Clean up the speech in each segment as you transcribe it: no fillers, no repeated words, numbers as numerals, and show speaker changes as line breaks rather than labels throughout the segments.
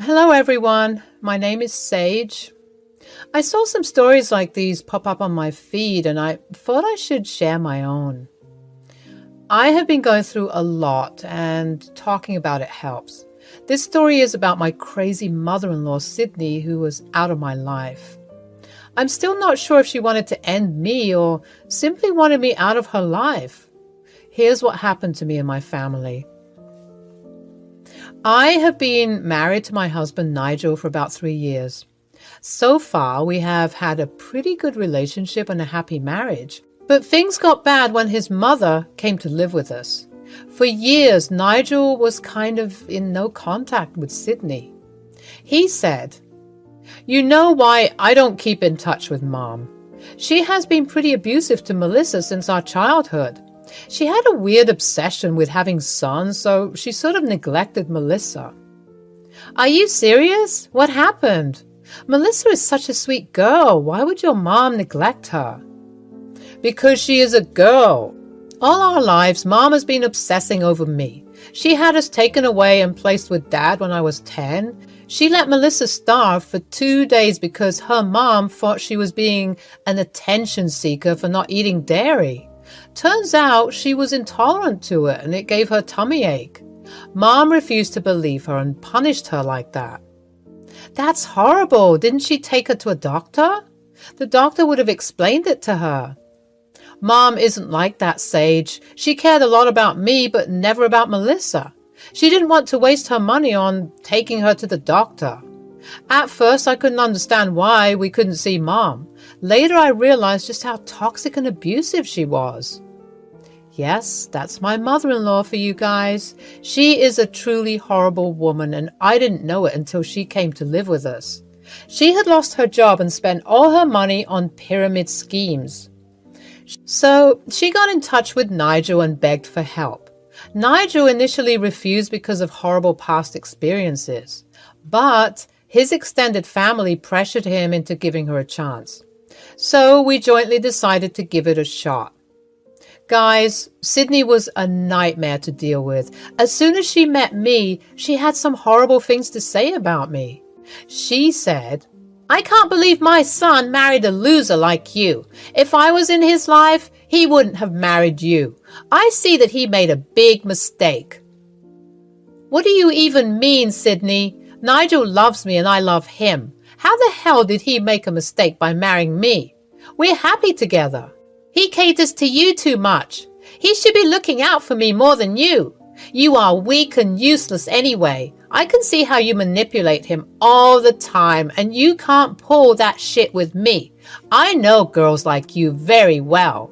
Hello everyone, my name is Sage. I saw some stories like these pop up on my feed and I thought I should share my own. I have been going through a lot and talking about it helps. This story is about my crazy mother-in-law Sydney, who was out of my life. I'm still not sure if she wanted to end me or simply wanted me out of her life. Here's what happened to me and my family. I have been married to my husband Nigel for about 3 years. So far, we have had a pretty good relationship and a happy marriage. But things got bad when his mother came to live with us. For years, Nigel was kind of in no contact with Sydney. He said, "You know why I don't keep in touch with Mom? She has been pretty abusive to Melissa since our childhood. She had a weird obsession with having sons, so she sort of neglected Melissa." "Are you serious? What happened? Melissa is such a sweet girl. Why would your mom neglect her?" "Because she is a girl. All our lives, Mom has been obsessing over me. She had us taken away and placed with Dad when I was 10. She let Melissa starve for 2 days because her mom thought she was being an attention seeker for not eating dairy. Turns out she was intolerant to it and it gave her tummy ache. Mom refused to believe her and punished her like that." "That's horrible. Didn't she take her to a doctor? The doctor would have explained it to her." "Mom isn't like that, Sage. She cared a lot about me, but never about Melissa. She didn't want to waste her money on taking her to the doctor. At first, I couldn't understand why we couldn't see Mom. Later, I realized just how toxic and abusive she was." Yes, that's my mother-in-law for you guys. She is a truly horrible woman, and I didn't know it until she came to live with us. She had lost her job and spent all her money on pyramid schemes. So she got in touch with Nigel and begged for help. Nigel initially refused because of horrible past experiences, but his extended family pressured him into giving her a chance. So we jointly decided to give it a shot. Guys, Sydney was a nightmare to deal with. As soon as she met me, she had some horrible things to say about me. She said, "I can't believe my son married a loser like you. If I was in his life, he wouldn't have married you. I see that he made a big mistake." "What do you even mean, Sydney? Nigel loves me and I love him. How the hell did he make a mistake by marrying me? We're happy together. He caters to you too much. He should be looking out for me more than you. You are weak and useless anyway. I can see how you manipulate him all the time, and you can't pull that shit with me. I know girls like you very well."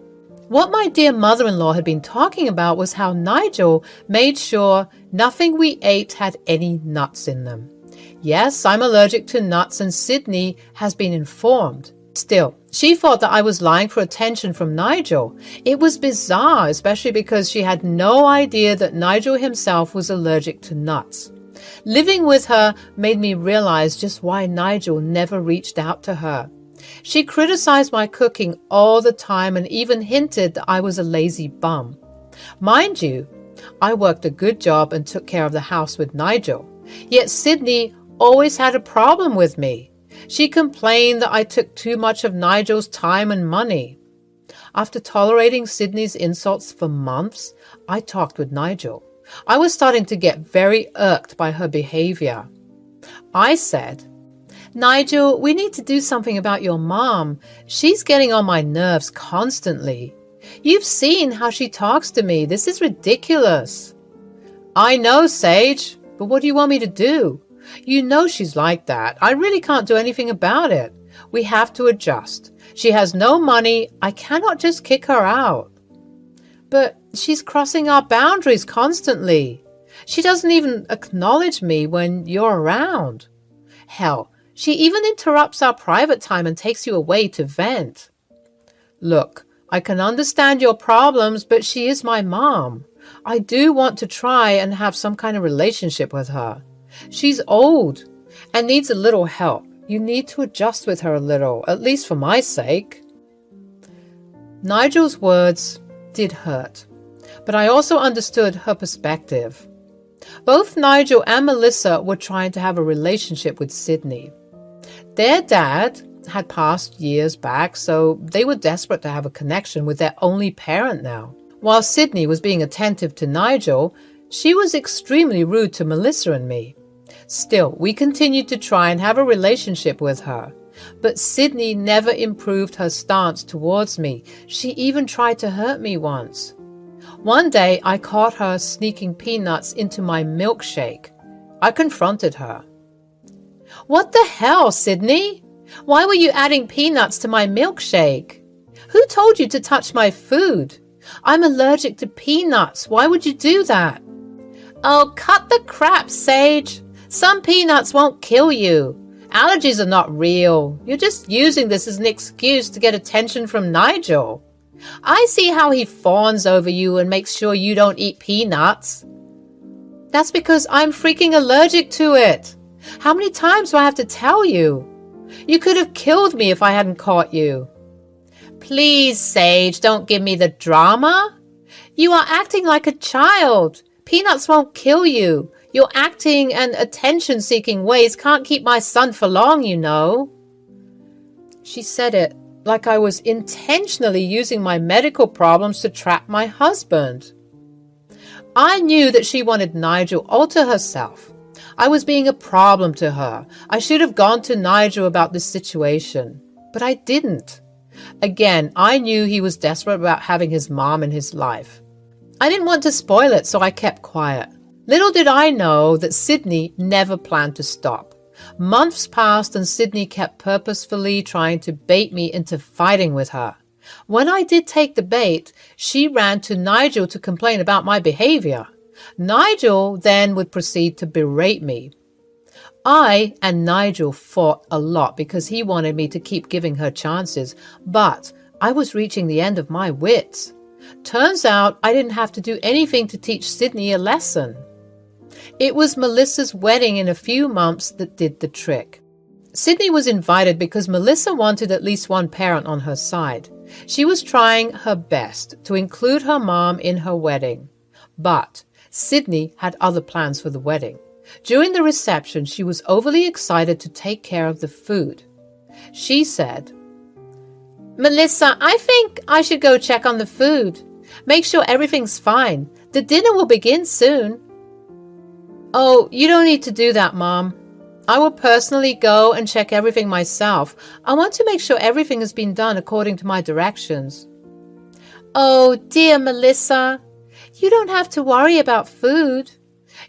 What my dear mother-in-law had been talking about was how Nigel made sure nothing we ate had any nuts in them. Yes, I'm allergic to nuts, and Sydney has been informed. Still, she thought that I was lying for attention from Nigel. It was bizarre, especially because she had no idea that Nigel himself was allergic to nuts. Living with her made me realize just why Nigel never reached out to her. She criticized my cooking all the time and even hinted that I was a lazy bum. Mind you, I worked a good job and took care of the house with Nigel. Yet Sydney always had a problem with me. She complained that I took too much of Nigel's time and money. After tolerating Sydney's insults for months, I talked with Nigel. I was starting to get very irked by her behavior. I said, "Nigel, we need to do something about your mom. She's getting on my nerves constantly. You've seen how she talks to me. This is ridiculous." "I know, Sage, but what do you want me to do? You know she's like that. I really can't do anything about it. We have to adjust. She has no money. I cannot just kick her out." "But she's crossing our boundaries constantly. She doesn't even acknowledge me when you're around. Hell, she even interrupts our private time and takes you away to vent." "Look, I can understand your problems, but she is my mom. I do want to try and have some kind of relationship with her. She's old and needs a little help. You need to adjust with her a little, at least for my sake." Nigel's words did hurt, but I also understood her perspective. Both Nigel and Melissa were trying to have a relationship with Sydney. Their dad had passed years back, so they were desperate to have a connection with their only parent now. While Sydney was being attentive to Nigel, she was extremely rude to Melissa and me. Still, we continued to try and have a relationship with her. But Sydney never improved her stance towards me. She even tried to hurt me once. One day, I caught her sneaking peanuts into my milkshake. I confronted her. "What the hell, Sydney? Why were you adding peanuts to my milkshake? Who told you to touch my food? I'm allergic to peanuts. Why would you do that?" "Oh, cut the crap, Sage. Some peanuts won't kill you. Allergies are not real. You're just using this as an excuse to get attention from Nigel. I see how he fawns over you and makes sure you don't eat peanuts." "That's because I'm freaking allergic to it. How many times do I have to tell you? You could have killed me if I hadn't caught you." "Please, Sage, don't give me the drama. You are acting like a child. Peanuts won't kill you. Your acting and attention-seeking ways can't keep my son for long, you know." She said it like I was intentionally using my medical problems to trap my husband. I knew that she wanted Nigel all to herself. I was being a problem to her. I should have gone to Nigel about this situation, but I didn't. Again, I knew he was desperate about having his mom in his life. I didn't want to spoil it, so I kept quiet. Little did I know that Sydney never planned to stop. Months passed and Sydney kept purposefully trying to bait me into fighting with her. When I did take the bait, she ran to Nigel to complain about my behavior. Nigel then would proceed to berate me. I and Nigel fought a lot because he wanted me to keep giving her chances, but I was reaching the end of my wits. Turns out I didn't have to do anything to teach Sydney a lesson. It was Melissa's wedding in a few months that did the trick. Sydney was invited because Melissa wanted at least one parent on her side. She was trying her best to include her mom in her wedding. But Sydney had other plans for the wedding. During the reception, she was overly excited to take care of the food. She said, "Melissa, I think I should go check on the food. Make sure everything's fine. The dinner will begin soon." "Oh, you don't need to do that, Mom. I will personally go and check everything myself. I want to make sure everything has been done according to my directions." "Oh, dear Melissa, you don't have to worry about food.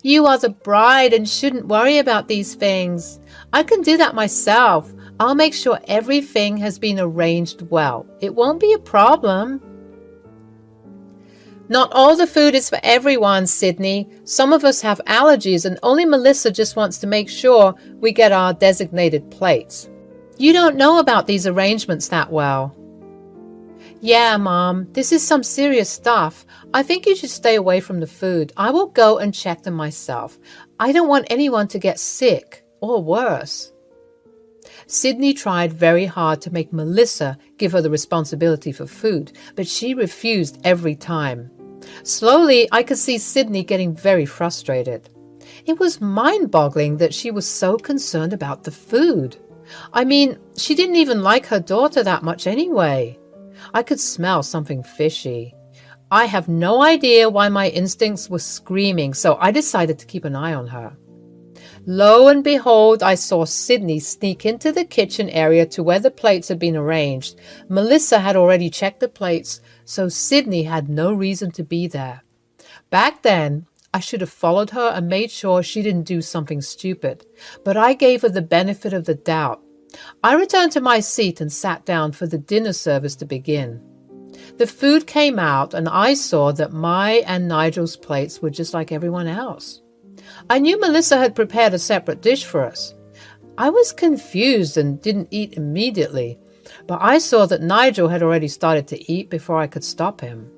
You are the bride and shouldn't worry about these things. I can do that myself. I'll make sure everything has been arranged well. It won't be a problem." "Not all the food is for everyone, Sydney. Some of us have allergies and only Melissa just wants to make sure we get our designated plates. You don't know about these arrangements that well." "Yeah, Mom, this is some serious stuff. I think you should stay away from the food. I will go and check them myself. I don't want anyone to get sick or worse." Sydney tried very hard to make Melissa give her the responsibility for food, but she refused every time. Slowly, I could see Sydney getting very frustrated. It was mind-boggling that she was so concerned about the food. I mean, she didn't even like her daughter that much anyway. I could smell something fishy. I have no idea why my instincts were screaming, so I decided to keep an eye on her. Lo and behold, I saw Sydney sneak into the kitchen area to where the plates had been arranged. Melissa had already checked the plates, so Sydney had no reason to be there. Back then, I should have followed her and made sure she didn't do something stupid, but I gave her the benefit of the doubt. I returned to my seat and sat down for the dinner service to begin. The food came out, and I saw that my and Nigel's plates were just like everyone else. I knew Melissa had prepared a separate dish for us. I was confused and didn't eat immediately, but I saw that Nigel had already started to eat before I could stop him.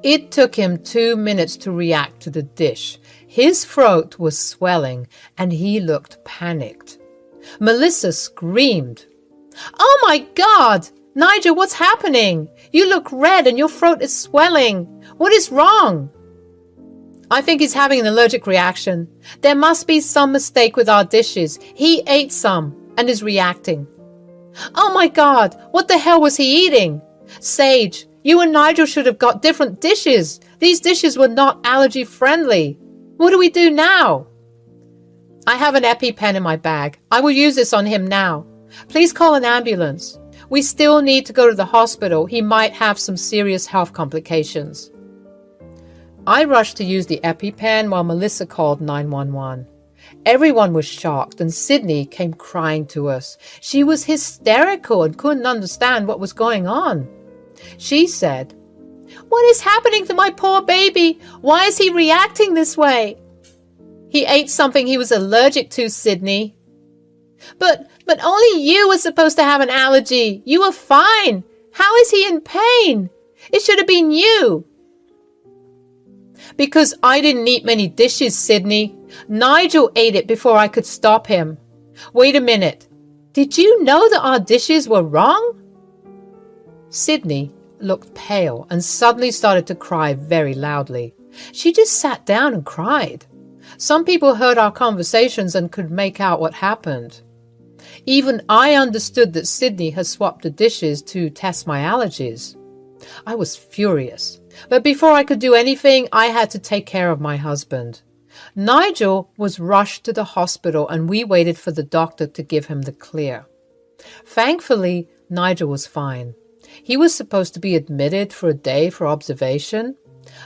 It took him 2 minutes to react to the dish. His throat was swelling, and he looked panicked. Melissa screamed, "Oh my God! Nigel, what's happening? You look red and your throat is swelling. What is wrong?" I think he's having an allergic reaction. There must be some mistake with our dishes. He ate some and is reacting. Oh my God, what the hell was he eating? Sage, you and Nigel should have got different dishes. These dishes were not allergy friendly. What do we do now? I have an EpiPen in my bag. I will use this on him now. Please call an ambulance. We still need to go to the hospital. He might have some serious health complications. I rushed to use the EpiPen while Melissa called 911. Everyone was shocked and Sydney came crying to us. She was hysterical and couldn't understand what was going on. She said, "What is happening to my poor baby? Why is he reacting this way?" "He ate something he was allergic to, Sydney." But only you were supposed to have an allergy. You were fine. How is he in pain? It should have been you. Because I didn't eat many dishes, Sydney. Nigel ate it before I could stop him. Wait a minute. Did you know that our dishes were wrong? Sydney looked pale and suddenly started to cry very loudly. She just sat down and cried. Some people heard our conversations and could make out what happened. Even I understood that Sydney had swapped the dishes to test my allergies. I was furious, but before I could do anything, I had to take care of my husband. Nigel was rushed to the hospital and we waited for the doctor to give him the clear. Thankfully, Nigel was fine. He was supposed to be admitted for a day for observation.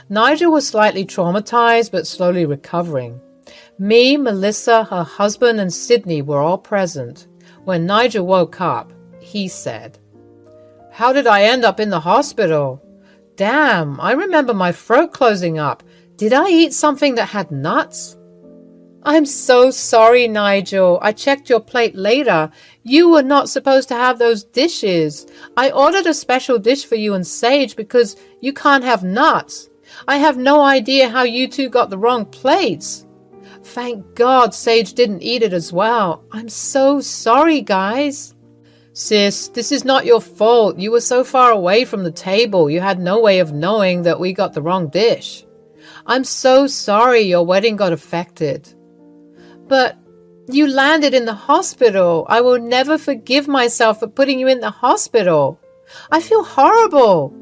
Nigel was slightly traumatized but slowly recovering. Me, Melissa, her husband, and Sydney were all present. When Nigel woke up, he said, "How did I end up in the hospital? Damn, I remember my throat closing up. Did I eat something that had nuts?" "I'm so sorry, Nigel. I checked your plate later. You were not supposed to have those dishes. I ordered a special dish for you and Sage because you can't have nuts. I have no idea how you two got the wrong plates. Thank God Sage didn't eat it as well. I'm so sorry, guys." "Sis, this is not your fault. You were so far away from the table. You had no way of knowing that we got the wrong dish. I'm so sorry your wedding got affected." "But you landed in the hospital. I will never forgive myself for putting you in the hospital. I feel horrible.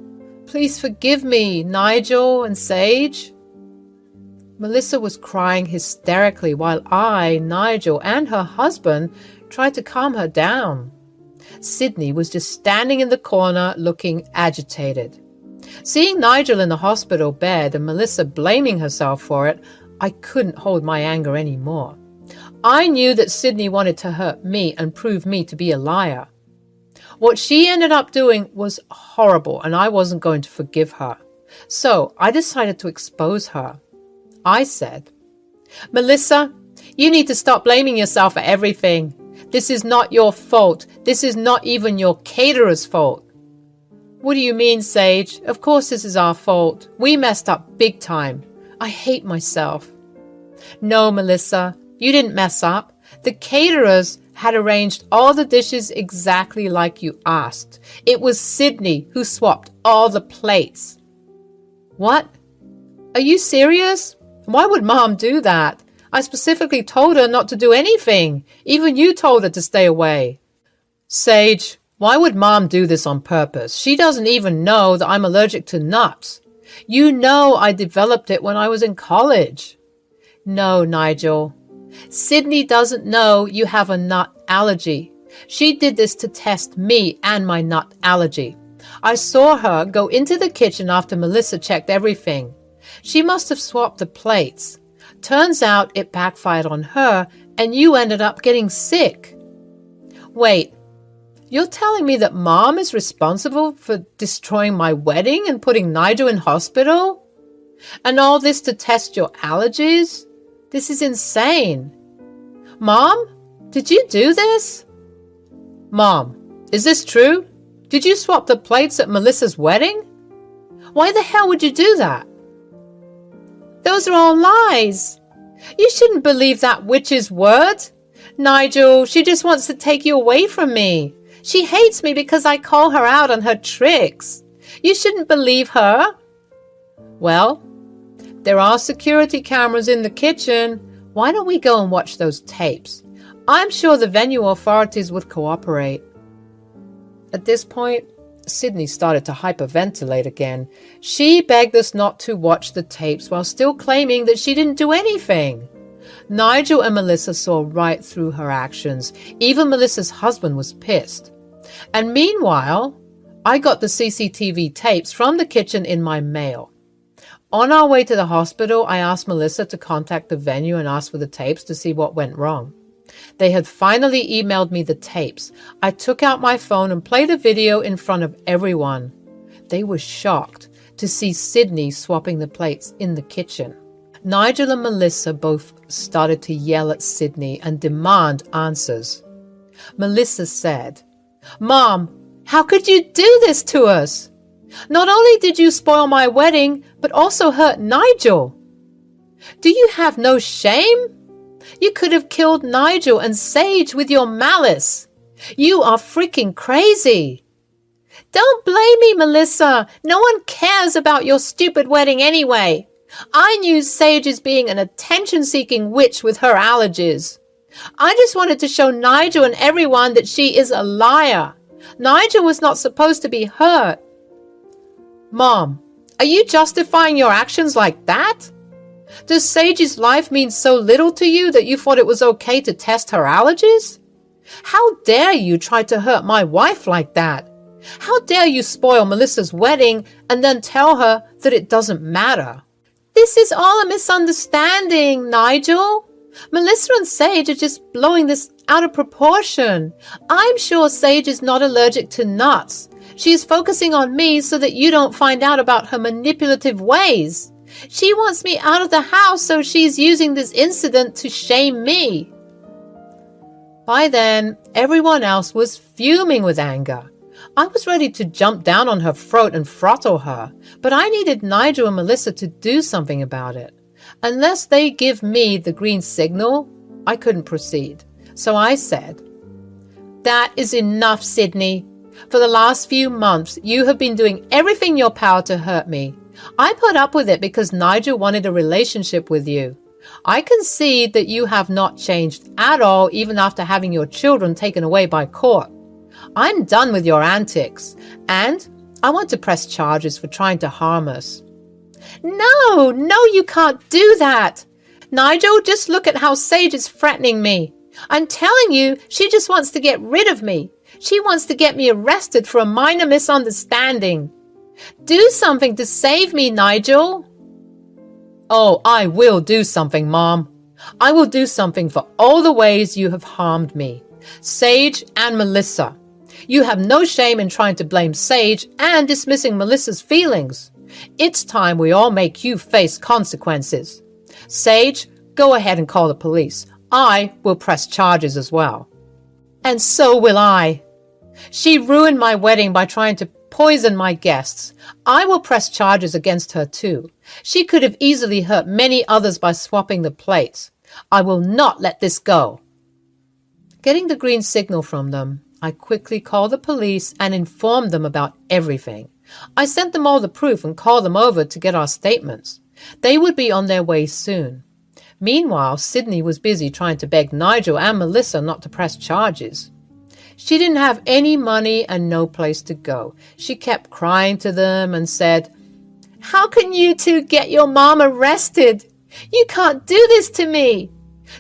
Please forgive me, Nigel and Sage." Melissa was crying hysterically while I, Nigel, and her husband tried to calm her down. Sydney was just standing in the corner looking agitated. Seeing Nigel in the hospital bed and Melissa blaming herself for it, I couldn't hold my anger anymore. I knew that Sydney wanted to hurt me and prove me to be a liar. What she ended up doing was horrible and I wasn't going to forgive her. So I decided to expose her. I said, "Melissa, you need to stop blaming yourself for everything. This is not your fault. This is not even your caterer's fault." "What do you mean, Sage? Of course this is our fault. We messed up big time. I hate myself." "No, Melissa, you didn't mess up. The caterers had arranged all the dishes exactly like you asked. It was Sydney who swapped all the plates." "What? Are you serious? Why would Mom do that? I specifically told her not to do anything. Even you told her to stay away." "Sage, why would Mom do this on purpose? She doesn't even know that I'm allergic to nuts. You know I developed it when I was in college." "No, Nigel. Sydney doesn't know you have a nut allergy. She did this to test me and my nut allergy. I saw her go into the kitchen after Melissa checked everything. She must have swapped the plates. Turns out it backfired on her and you ended up getting sick." "Wait, you're telling me that Mom is responsible for destroying my wedding and putting Nigel in hospital? And all this to test your allergies? This is insane. Mom, did you do this?" "Mom, is this true? Did you swap the plates at Melissa's wedding? Why the hell would you do that?" "Those are all lies. You shouldn't believe that witch's word. Nigel, she just wants to take you away from me. She hates me because I call her out on her tricks. You shouldn't believe her." "Well, There are security cameras in the kitchen. Why don't we go and watch those tapes? I'm sure the venue authorities would cooperate. At this point, Sydney started to hyperventilate again. She begged us not to watch the tapes while still claiming that she didn't do anything. Nigel and Melissa saw right through her actions. Even Melissa's husband was pissed. And meanwhile, I got the CCTV tapes from the kitchen in my mail. On our way to the hospital, I asked Melissa to contact the venue and ask for the tapes to see what went wrong. They had finally emailed me the tapes. I took out my phone and played a video in front of everyone. They were shocked to see Sydney swapping the plates in the kitchen. Nigel and Melissa both started to yell at Sydney and demand answers. Melissa said, "Mom, how could you do this to us? Not only did you spoil my wedding, but also hurt Nigel. Do you have no shame? You could have killed Nigel and Sage with your malice. You are freaking crazy. Don't blame me, Melissa. No one cares about your stupid wedding anyway. I knew Sage as being an attention-seeking witch with her allergies. I just wanted to show Nigel and everyone that she is a liar. Nigel was not supposed to be hurt." Mom, are you justifying your actions like that? Does Sage's life mean so little to you that you thought it was okay to test her allergies? How dare you try to hurt my wife like that? How dare you spoil Melissa's wedding and then tell her that it doesn't matter? This is all a misunderstanding, Nigel. Melissa and Sage are just blowing this out of proportion. I'm sure Sage is not allergic to nuts. She is focusing on me so that you don't find out about her manipulative ways. She wants me out of the house, so she's using this incident to shame me. By then, everyone else was fuming with anger. I was ready to jump down on her throat and throttle her, but I needed Nigel and Melissa to do something about it. Unless they give me the green signal, I couldn't proceed. So I said, "That is enough, Sydney. For the last few months, you have been doing everything in your power to hurt me. I put up with it because Nigel wanted a relationship with you. I concede that you have not changed at all, even after having your children taken away by court. I'm done with your antics, and I want to press charges for trying to harm us." No, you can't do that. Nigel, just look at how Sage is threatening me. I'm telling you, she just wants to get rid of me. She wants to get me arrested for a minor misunderstanding. Do something to save me, Nigel. Oh, I will do something, Mom. I will do something for all the ways you have harmed me. Sage and Melissa. You have no shame in trying to blame Sage and dismissing Melissa's feelings. It's time we all make you face consequences. Sage, go ahead and call the police. I will press charges as well. And so will I. She ruined my wedding by trying to poison my guests. I will press charges against her too. She could have easily hurt many others by swapping the plates. I will not let this go. Getting the green signal from them, I quickly called the police and informed them about everything. I sent them all the proof and called them over to get our statements. They would be on their way soon. Meanwhile, Sydney was busy trying to beg Nigel and Melissa not to press charges. She didn't have any money and no place to go. She kept crying to them and said, "How can you two get your mom arrested? You can't do this to me.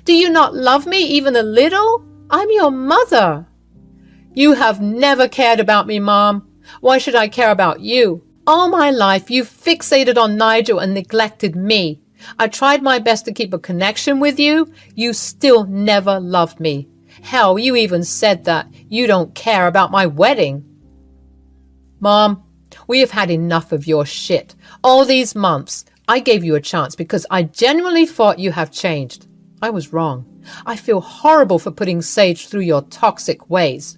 Do you not love me even a little? I'm your mother." "You have never cared about me, Mom. Why should I care about you? All my life you fixated on Nigel and neglected me. I tried my best to keep a connection with you. You still never loved me. Hell, you even said that you don't care about my wedding." "Mom, we have had enough of your shit. All these months, I gave you a chance because I genuinely thought you have changed. I was wrong. I feel horrible for putting Sage through your toxic ways.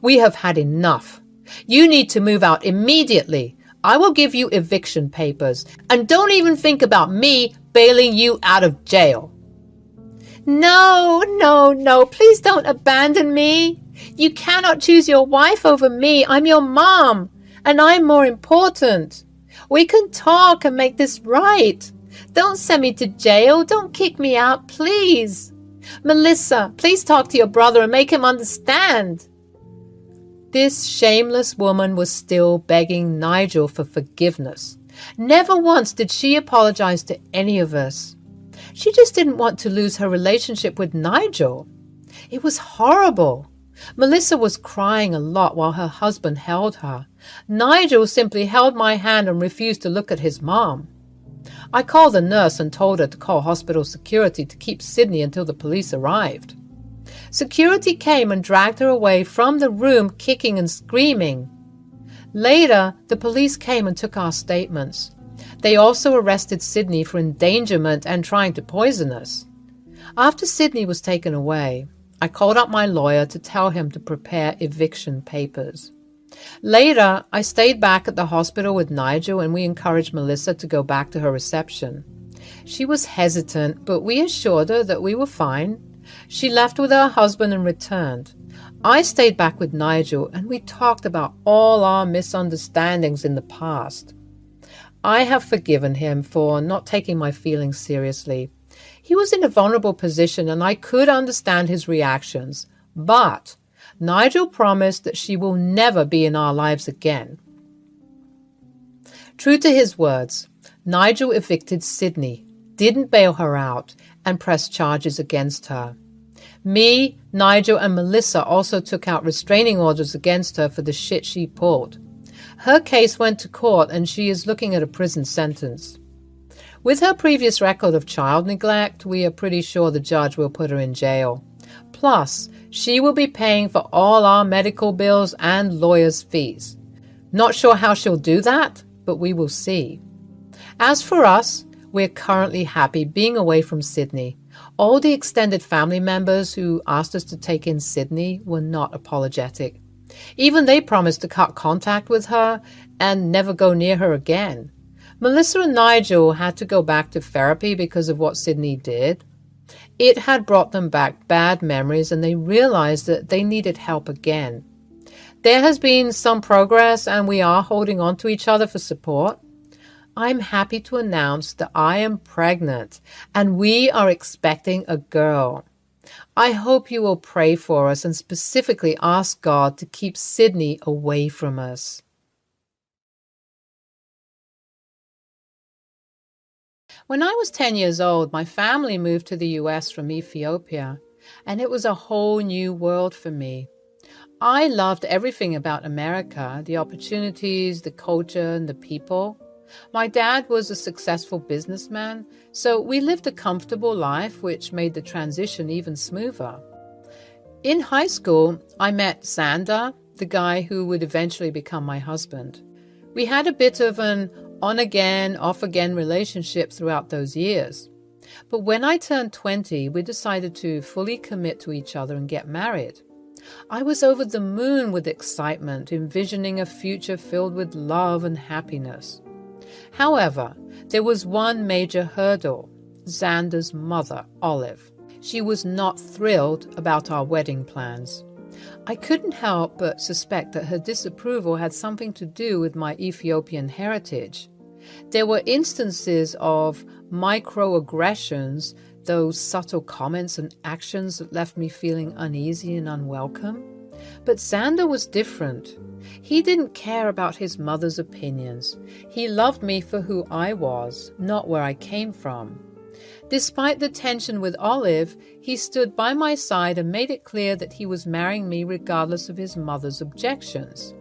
We have had enough. You need to move out immediately. I will give you eviction papers. And don't even think about me bailing you out of jail." No, please don't abandon me. You cannot choose your wife over me. I'm your mom, and I'm more important. We can talk and make this right. Don't send me to jail. Don't kick me out, please. Melissa, please talk to your brother and make him understand. This shameless woman was still begging Nigel for forgiveness. Never once did she apologize to any of us. She just didn't want to lose her relationship with Nigel. It was horrible. Melissa was crying a lot while her husband held her. Nigel simply held my hand and refused to look at his mom. I called the nurse and told her to call hospital security to keep Sydney until the police arrived. Security came and dragged her away from the room, kicking and screaming. Later, the police came and took our statements. They also arrested Sydney for endangerment and trying to poison us. After Sydney was taken away, I called up my lawyer to tell him to prepare eviction papers. Later, I stayed back at the hospital with Nigel and we encouraged Melissa to go back to her reception. She was hesitant, but we assured her that we were fine. She left with her husband and returned. I stayed back with Nigel and we talked about all our misunderstandings in the past. I have forgiven him for not taking my feelings seriously. He was in a vulnerable position and I could understand his reactions, but Nigel promised that she will never be in our lives again. True to his words, Nigel evicted Sydney, didn't bail her out, and pressed charges against her. Me, Nigel, and Melissa also took out restraining orders against her for the shit she pulled. Her case went to court and she is looking at a prison sentence. With her previous record of child neglect, we are pretty sure the judge will put her in jail. Plus, she will be paying for all our medical bills and lawyers' fees. Not sure how she'll do that, but we will see. As for us, we're currently happy being away from Sydney. All the extended family members who asked us to take in Sydney were not apologetic. Even they promised to cut contact with her and never go near her again. Melissa and Nigel had to go back to therapy because of what Sydney did. It had brought them back bad memories and they realized that they needed help again. There has been some progress and we are holding on to each other for support. I'm happy to announce that I am pregnant and we are expecting a girl. I hope you will pray for us and specifically ask God to keep Sydney away from us. When I was 10 years old, my family moved to the US from Ethiopia, and it was a whole new world for me. I loved everything about America, the opportunities, the culture, and the people. My dad was a successful businessman, so we lived a comfortable life, which made the transition even smoother. In high school, I met Xander, the guy who would eventually become my husband. We had a bit of an on-again, off-again relationship throughout those years. But when I turned 20, we decided to fully commit to each other and get married. I was over the moon with excitement, envisioning a future filled with love and happiness. However, there was one major hurdle: Xander's mother, Olive. She was not thrilled about our wedding plans. I couldn't help but suspect that her disapproval had something to do with my Ethiopian heritage. There were instances of microaggressions, those subtle comments and actions that left me feeling uneasy and unwelcome. But Xander was different. He didn't care about his mother's opinions. He loved me for who I was, not where I came from. Despite the tension with Olive, he stood by my side and made it clear that he was marrying me regardless of his mother's objections.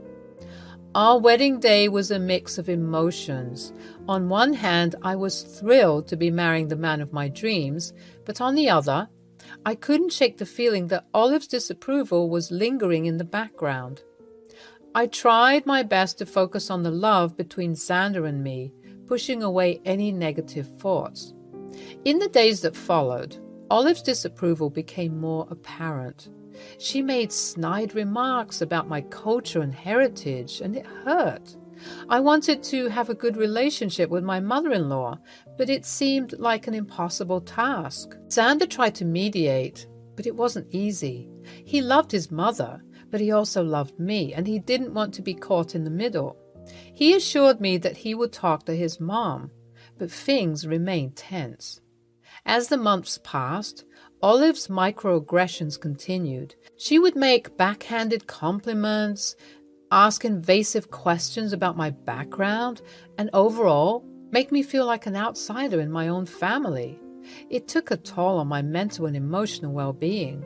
Our wedding day was a mix of emotions. On one hand, I was thrilled to be marrying the man of my dreams, but on the other, I couldn't shake the feeling that Olive's disapproval was lingering in the background. I tried my best to focus on the love between Xander and me, pushing away any negative thoughts. In the days that followed, Olive's disapproval became more apparent. She made snide remarks about my culture and heritage, and it hurt. I wanted to have a good relationship with my mother-in-law, but it seemed like an impossible task. Xander tried to mediate, but it wasn't easy. He loved his mother, but he also loved me, and he didn't want to be caught in the middle. He assured me that he would talk to his mom, but things remained tense. As the months passed, Olive's microaggressions continued. She would make backhanded compliments, ask invasive questions about my background, and overall make me feel like an outsider in my own family. It took a toll on my mental and emotional well-being.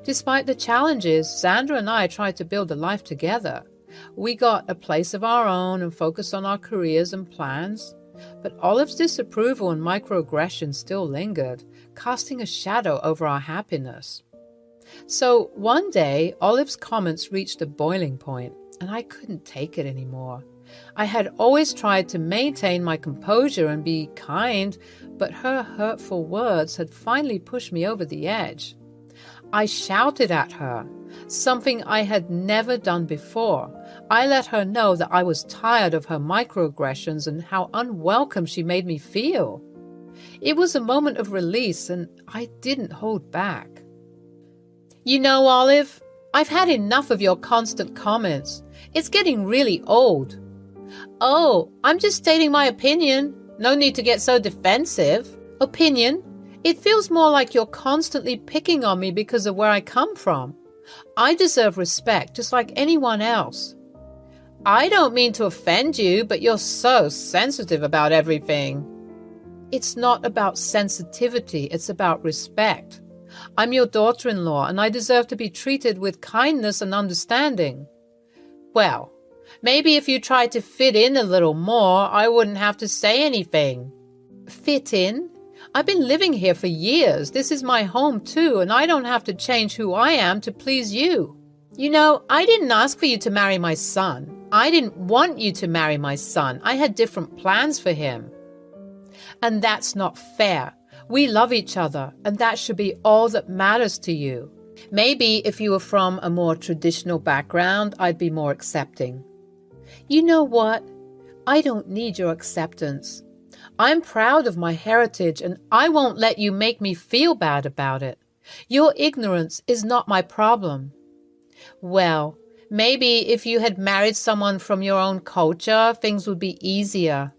Despite the challenges, Sandra and I tried to build a life together. We got a place of our own and focused on our careers and plans. But Olive's disapproval and microaggressions still lingered, casting a shadow over our happiness. So one day, Olive's comments reached a boiling point, and I couldn't take it anymore. I had always tried to maintain my composure and be kind, but her hurtful words had finally pushed me over the edge. I shouted at her, something I had never done before. I let her know that I was tired of her microaggressions and how unwelcome she made me feel. It was a moment of release, and I didn't hold back. "You know, Olive, I've had enough of your constant comments. It's getting really old." "Oh, I'm just stating my opinion. No need to get so defensive." "Opinion? It feels more like you're constantly picking on me because of where I come from. I deserve respect just like anyone else." "I don't mean to offend you, but you're so sensitive about everything." "It's not about sensitivity, it's about respect. I'm your daughter-in-law, and I deserve to be treated with kindness and understanding." "Well, maybe if you tried to fit in a little more, I wouldn't have to say anything." "Fit in? I've been living here for years. This is my home too, and I don't have to change who I am to please you. You know, I didn't ask for you to marry my son. I didn't want you to marry my son. I had different plans for him. And that's not fair. We love each other, and that should be all that matters to you. Maybe if you were from a more traditional background, I'd be more accepting." "You know what? I don't need your acceptance. I'm proud of my heritage, and I won't let you make me feel bad about it. Your ignorance is not my problem." "Well, maybe if you had married someone from your own culture, things would be easier."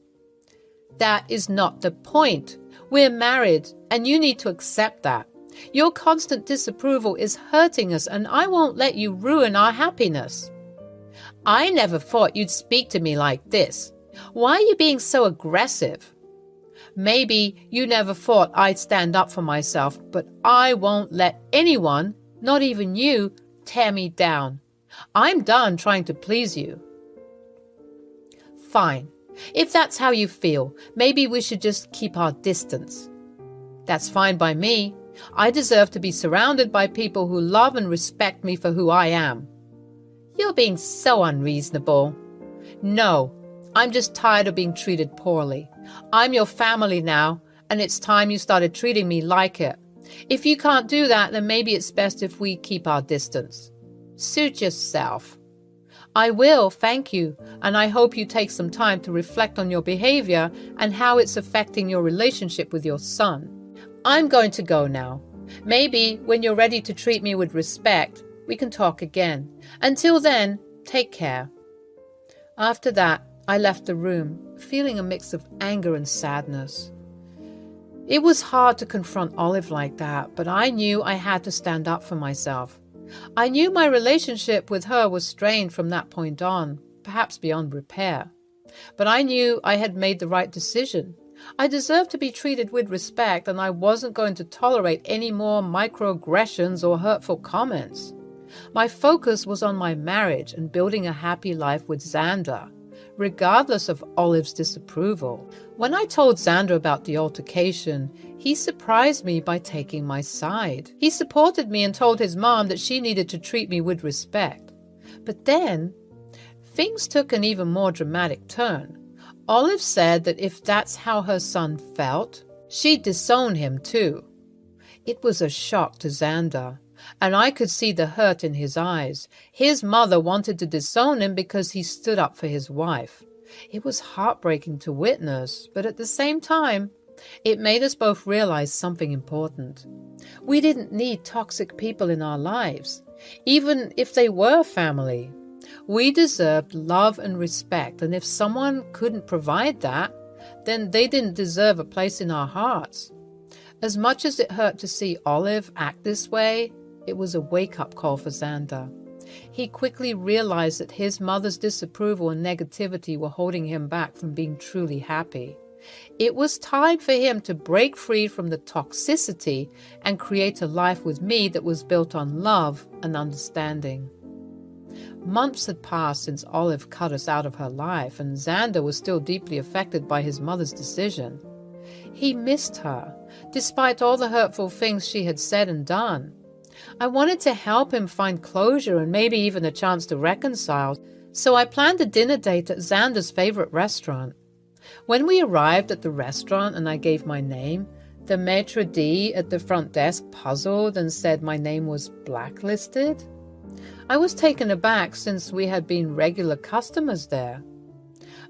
"That is not the point. We're married, and you need to accept that. Your constant disapproval is hurting us, and I won't let you ruin our happiness." "I never thought you'd speak to me like this. Why are you being so aggressive?" "Maybe you never thought I'd stand up for myself, but I won't let anyone, not even you, tear me down. I'm done trying to please you." "Fine. If that's how you feel, maybe we should just keep our distance." "That's fine by me. I deserve to be surrounded by people who love and respect me for who I am." "You're being so unreasonable." "No, I'm just tired of being treated poorly. I'm your family now, and it's time you started treating me like it. If you can't do that, then maybe it's best if we keep our distance." "Suit yourself." "I will, thank you, and I hope you take some time to reflect on your behavior and how it's affecting your relationship with your son. I'm going to go now. Maybe when you're ready to treat me with respect, we can talk again. Until then, take care." After that, I left the room, feeling a mix of anger and sadness. It was hard to confront Olive like that, but I knew I had to stand up for myself. I knew my relationship with her was strained from that point on, perhaps beyond repair. But I knew I had made the right decision. I deserved to be treated with respect, and I wasn't going to tolerate any more microaggressions or hurtful comments. My focus was on my marriage and building a happy life with Xander, regardless of Olive's disapproval. When I told Xander about the altercation, he surprised me by taking my side. He supported me and told his mom that she needed to treat me with respect. But then, things took an even more dramatic turn. Olive said that if that's how her son felt, she'd disown him too. It was a shock to Xander, and I could see the hurt in his eyes. His mother wanted to disown him because he stood up for his wife. It was heartbreaking to witness, but at the same time, it made us both realize something important. We didn't need toxic people in our lives, even if they were family. We deserved love and respect, and if someone couldn't provide that, then they didn't deserve a place in our hearts. As much as it hurt to see Olive act this way, it was a wake-up call for Xander. He quickly realized that his mother's disapproval and negativity were holding him back from being truly happy. It was time for him to break free from the toxicity and create a life with me that was built on love and understanding. Months had passed since Olive cut us out of her life, and Xander was still deeply affected by his mother's decision. He missed her, despite all the hurtful things she had said and done. I wanted to help him find closure and maybe even a chance to reconcile, so I planned a dinner date at Xander's favorite restaurant. When we arrived at the restaurant and I gave my name, the maitre d' at the front desk puzzled and said my name was blacklisted. I was taken aback since we had been regular customers there.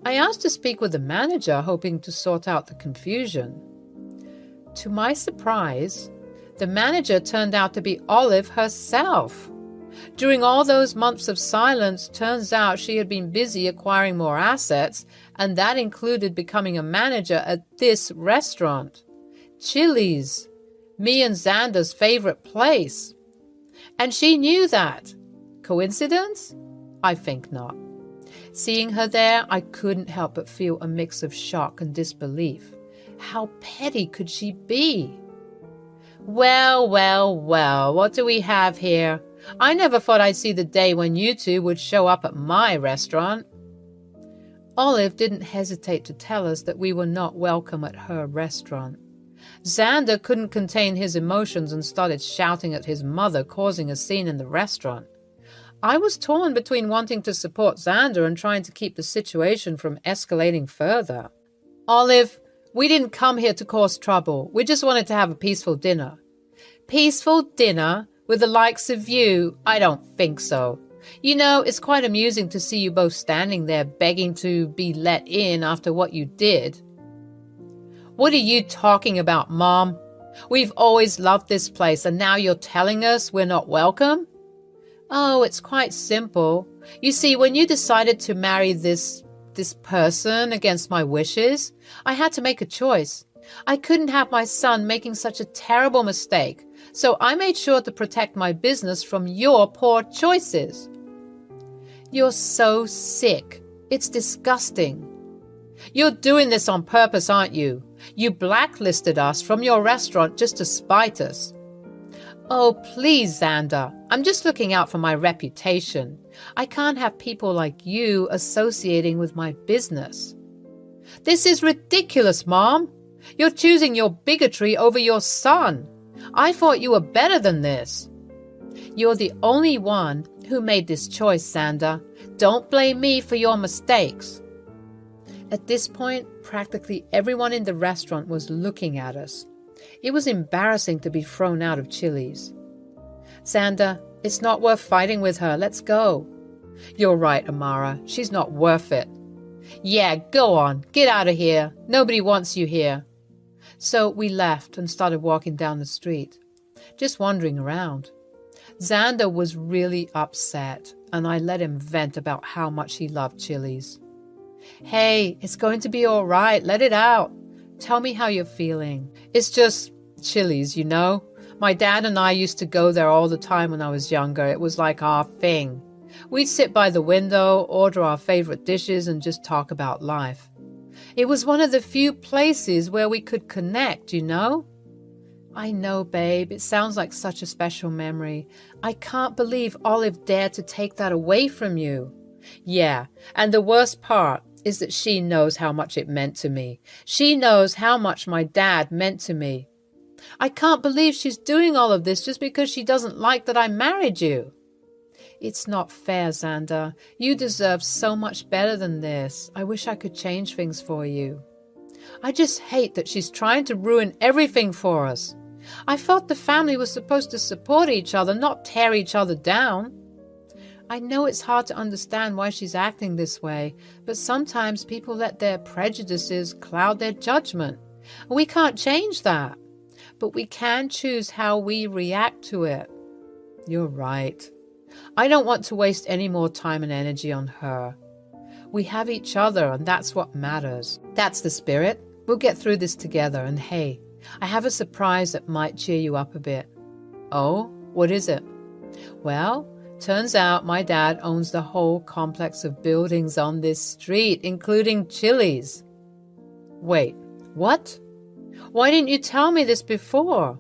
I asked to speak with the manager, hoping to sort out the confusion. To my surprise, the manager turned out to be Olive herself. During all those months of silence, turns out she had been busy acquiring more assets, and that included becoming a manager at this restaurant. Chili's, me and Xander's favorite place. And she knew that. Coincidence? I think not. Seeing her there, I couldn't help but feel a mix of shock and disbelief. How petty could she be? Well, what do we have here? I never thought I'd see the day when you two would show up at my restaurant. Olive didn't hesitate to tell us that we were not welcome at her restaurant. Xander couldn't contain his emotions and started shouting at his mother, causing a scene in the restaurant. I was torn between wanting to support Xander and trying to keep the situation from escalating further. Olive, we didn't come here to cause trouble. We just wanted to have a peaceful dinner. Peaceful dinner? With the likes of you? I don't think so. You know, it's quite amusing to see you both standing there begging to be let in after what you did. What are you talking about, Mom? We've always loved this place, and now you're telling us we're not welcome? Oh, it's quite simple. You see, when you decided to marry this person against my wishes, I had to make a choice. I couldn't have my son making such a terrible mistake, so I made sure to protect my business from your poor choices. You're so sick. It's disgusting. You're doing this on purpose, aren't you? You blacklisted us from your restaurant just to spite us. Oh, please, Xander. I'm just looking out for my reputation. I can't have people like you associating with my business. This is ridiculous, Mom. You're choosing your bigotry over your son. I thought you were better than this. You're the only one who made this choice, Xander. Don't blame me for your mistakes. At this point, practically everyone in the restaurant was looking at us. It was embarrassing to be thrown out of Chili's. Xander, it's not worth fighting with her. Let's go. You're right, Amara. She's not worth it. Yeah, go on. Get out of here. Nobody wants you here. So we left and started walking down the street, just wandering around. Xander was really upset, and I let him vent about how much he loved Chili's. Hey, it's going to be all right. Let it out. Tell me how you're feeling. It's just Chili's, you know? My dad and I used to go there all the time when I was younger. It was like our thing. We'd sit by the window, order our favorite dishes, and just talk about life. It was one of the few places where we could connect, you know? I know, babe. It sounds like such a special memory. I can't believe Olive dared to take that away from you. Yeah, and the worst part is that she knows how much it meant to me. She knows how much my dad meant to me. I can't believe she's doing all of this just because she doesn't like that I married you. It's not fair, Xander. You deserve so much better than this. I wish I could change things for you. I just hate that she's trying to ruin everything for us. I thought the family was supposed to support each other, not tear each other down. I know it's hard to understand why she's acting this way, but sometimes people let their prejudices cloud their judgment. We can't change that, but we can choose how we react to it. You're right. I don't want to waste any more time and energy on her. We have each other, and that's what matters. That's the spirit. We'll get through this together, and hey, I have a surprise that might cheer you up a bit. Oh, what is it? Well, turns out my dad owns the whole complex of buildings on this street, including Chili's. Wait, what? Why didn't you tell me this before?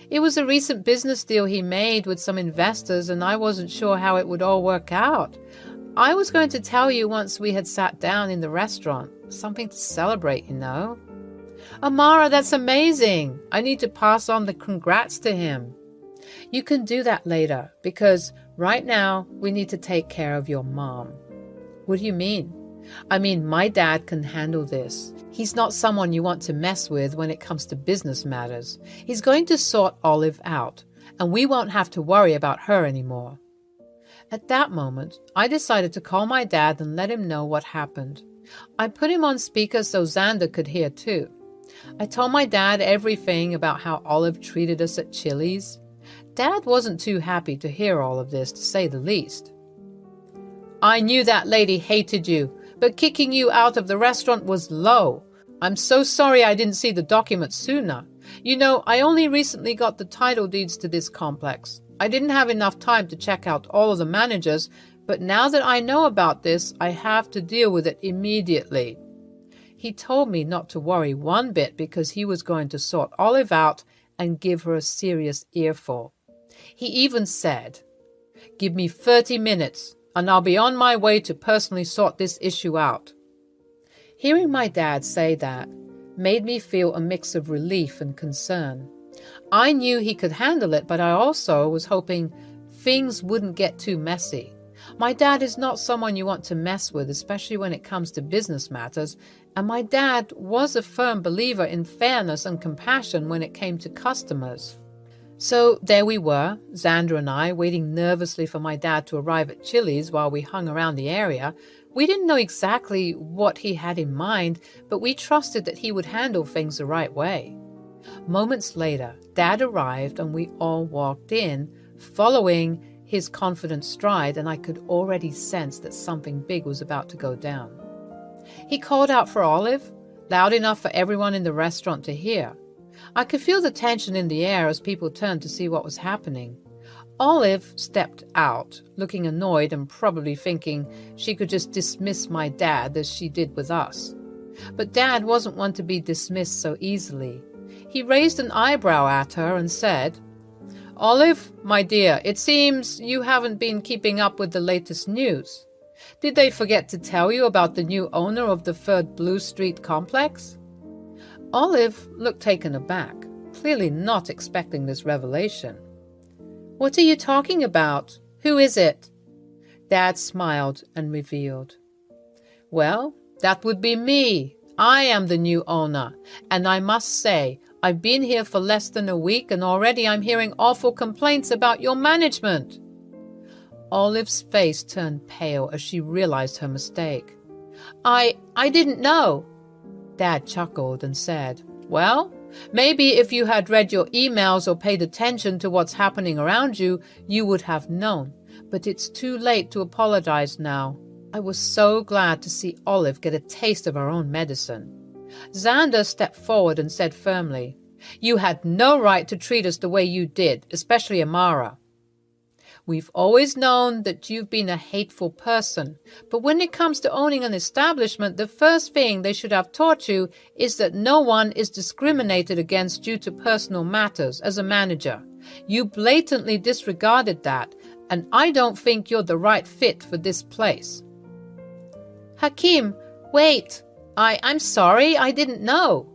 It was a recent business deal he made with some investors, and I wasn't sure how it would all work out. I was going to tell you once we had sat down in the restaurant. Something to celebrate, you know. Amara, that's amazing. I need to pass on the congrats to him. You can do that later, because right now we need to take care of your mom. What do you mean? I mean, my dad can handle this. He's not someone you want to mess with when it comes to business matters. He's going to sort Olive out, and we won't have to worry about her anymore. At that moment, I decided to call my dad and let him know what happened. I put him on speaker so Xander could hear too. I told my dad everything about how Olive treated us at Chili's. Dad wasn't too happy to hear all of this, to say the least. I knew that lady hated you, but kicking you out of the restaurant was low. I'm so sorry I didn't see the documents sooner. You know, I only recently got the title deeds to this complex. I didn't have enough time to check out all of the managers, but now that I know about this, I have to deal with it immediately. He told me not to worry one bit because he was going to sort Olive out and give her a serious earful. He even said, "Give me 30 minutes, and I'll be on my way to personally sort this issue out." Hearing my dad say that made me feel a mix of relief and concern. I knew he could handle it, but I also was hoping things wouldn't get too messy. My dad is not someone you want to mess with, especially when it comes to business matters, and my dad was a firm believer in fairness and compassion when it came to customers. So there we were, Xander and I, waiting nervously for my dad to arrive at Chili's while we hung around the area. We didn't know exactly what he had in mind, but we trusted that he would handle things the right way. Moments later, Dad arrived and we all walked in, following his confident stride, and I could already sense that something big was about to go down. He called out for Olive, loud enough for everyone in the restaurant to hear. I could feel the tension in the air as people turned to see what was happening. Olive stepped out, looking annoyed and probably thinking she could just dismiss my dad as she did with us. But Dad wasn't one to be dismissed so easily. He raised an eyebrow at her and said, "Olive, my dear, it seems you haven't been keeping up with the latest news. Did they forget to tell you about the new owner of the 3rd Blue Street complex?" Olive looked taken aback, clearly not expecting this revelation. "What are you talking about? Who is it?" Dad smiled and revealed. "Well, that would be me. I am the new owner, and I must say, I've been here for less than a week and already I'm hearing awful complaints about your management." Olive's face turned pale as she realized her mistake. I didn't know." Dad chuckled and said, "Well, maybe if you had read your emails or paid attention to what's happening around you, you would have known. But it's too late to apologize now. I was so glad to see Olive get a taste of her own medicine." Xander stepped forward and said firmly, "You had no right to treat us the way you did, especially Amara. We've always known that you've been a hateful person, but when it comes to owning an establishment, the first thing they should have taught you is that no one is discriminated against due to personal matters as a manager. You blatantly disregarded that, and I don't think you're the right fit for this place." "Hakeem, wait. I'm sorry, I didn't know."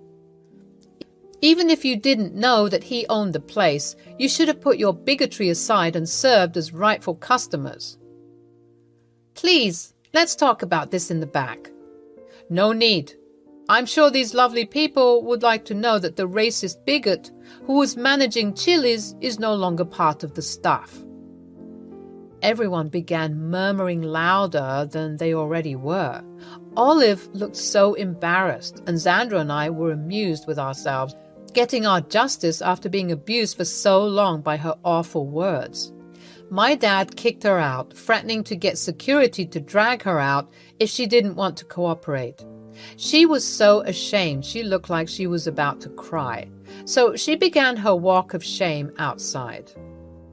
"Even if you didn't know that he owned the place, you should have put your bigotry aside and served as rightful customers." "Please, let's talk about this in the back." "No need. I'm sure these lovely people would like to know that the racist bigot who was managing Chili's is no longer part of the staff." Everyone began murmuring louder than they already were. Olive looked so embarrassed, and Xander and I were amused with ourselves, getting our justice after being abused for so long by her awful words. My dad kicked her out, threatening to get security to drag her out if she didn't want to cooperate. She was so ashamed she looked like she was about to cry, so she began her walk of shame outside.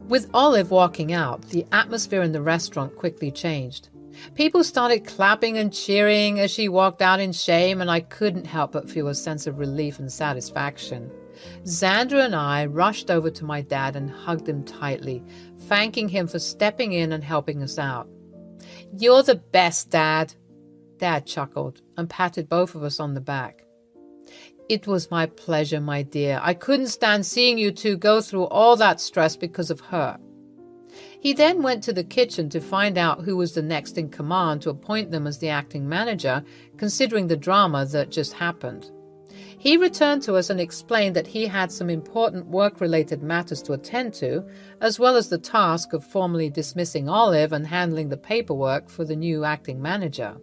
With Olive walking out, the atmosphere in the restaurant quickly changed. People started clapping and cheering as she walked out in shame, and I couldn't help but feel a sense of relief and satisfaction. Xandra and I rushed over to my dad and hugged him tightly, thanking him for stepping in and helping us out. "You're the best, Dad." Dad chuckled and patted both of us on the back. "It was my pleasure, my dear. I couldn't stand seeing you two go through all that stress because of her." He then went to the kitchen to find out who was the next in command to appoint them as the acting manager, considering the drama that just happened. He returned to us and explained that he had some important work-related matters to attend to, as well as the task of formally dismissing Olive and handling the paperwork for the new acting manager.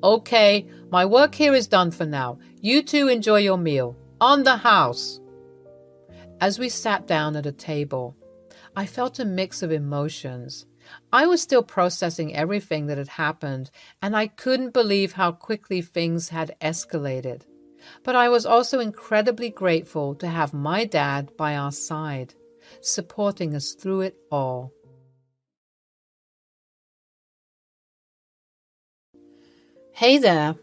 "Okay, my work here is done for now. You two enjoy your meal. On the house." As we sat down at a table, I felt a mix of emotions. I was still processing everything that had happened, and I couldn't believe how quickly things had escalated. But I was also incredibly grateful to have my dad by our side, supporting us through it all. Hey there,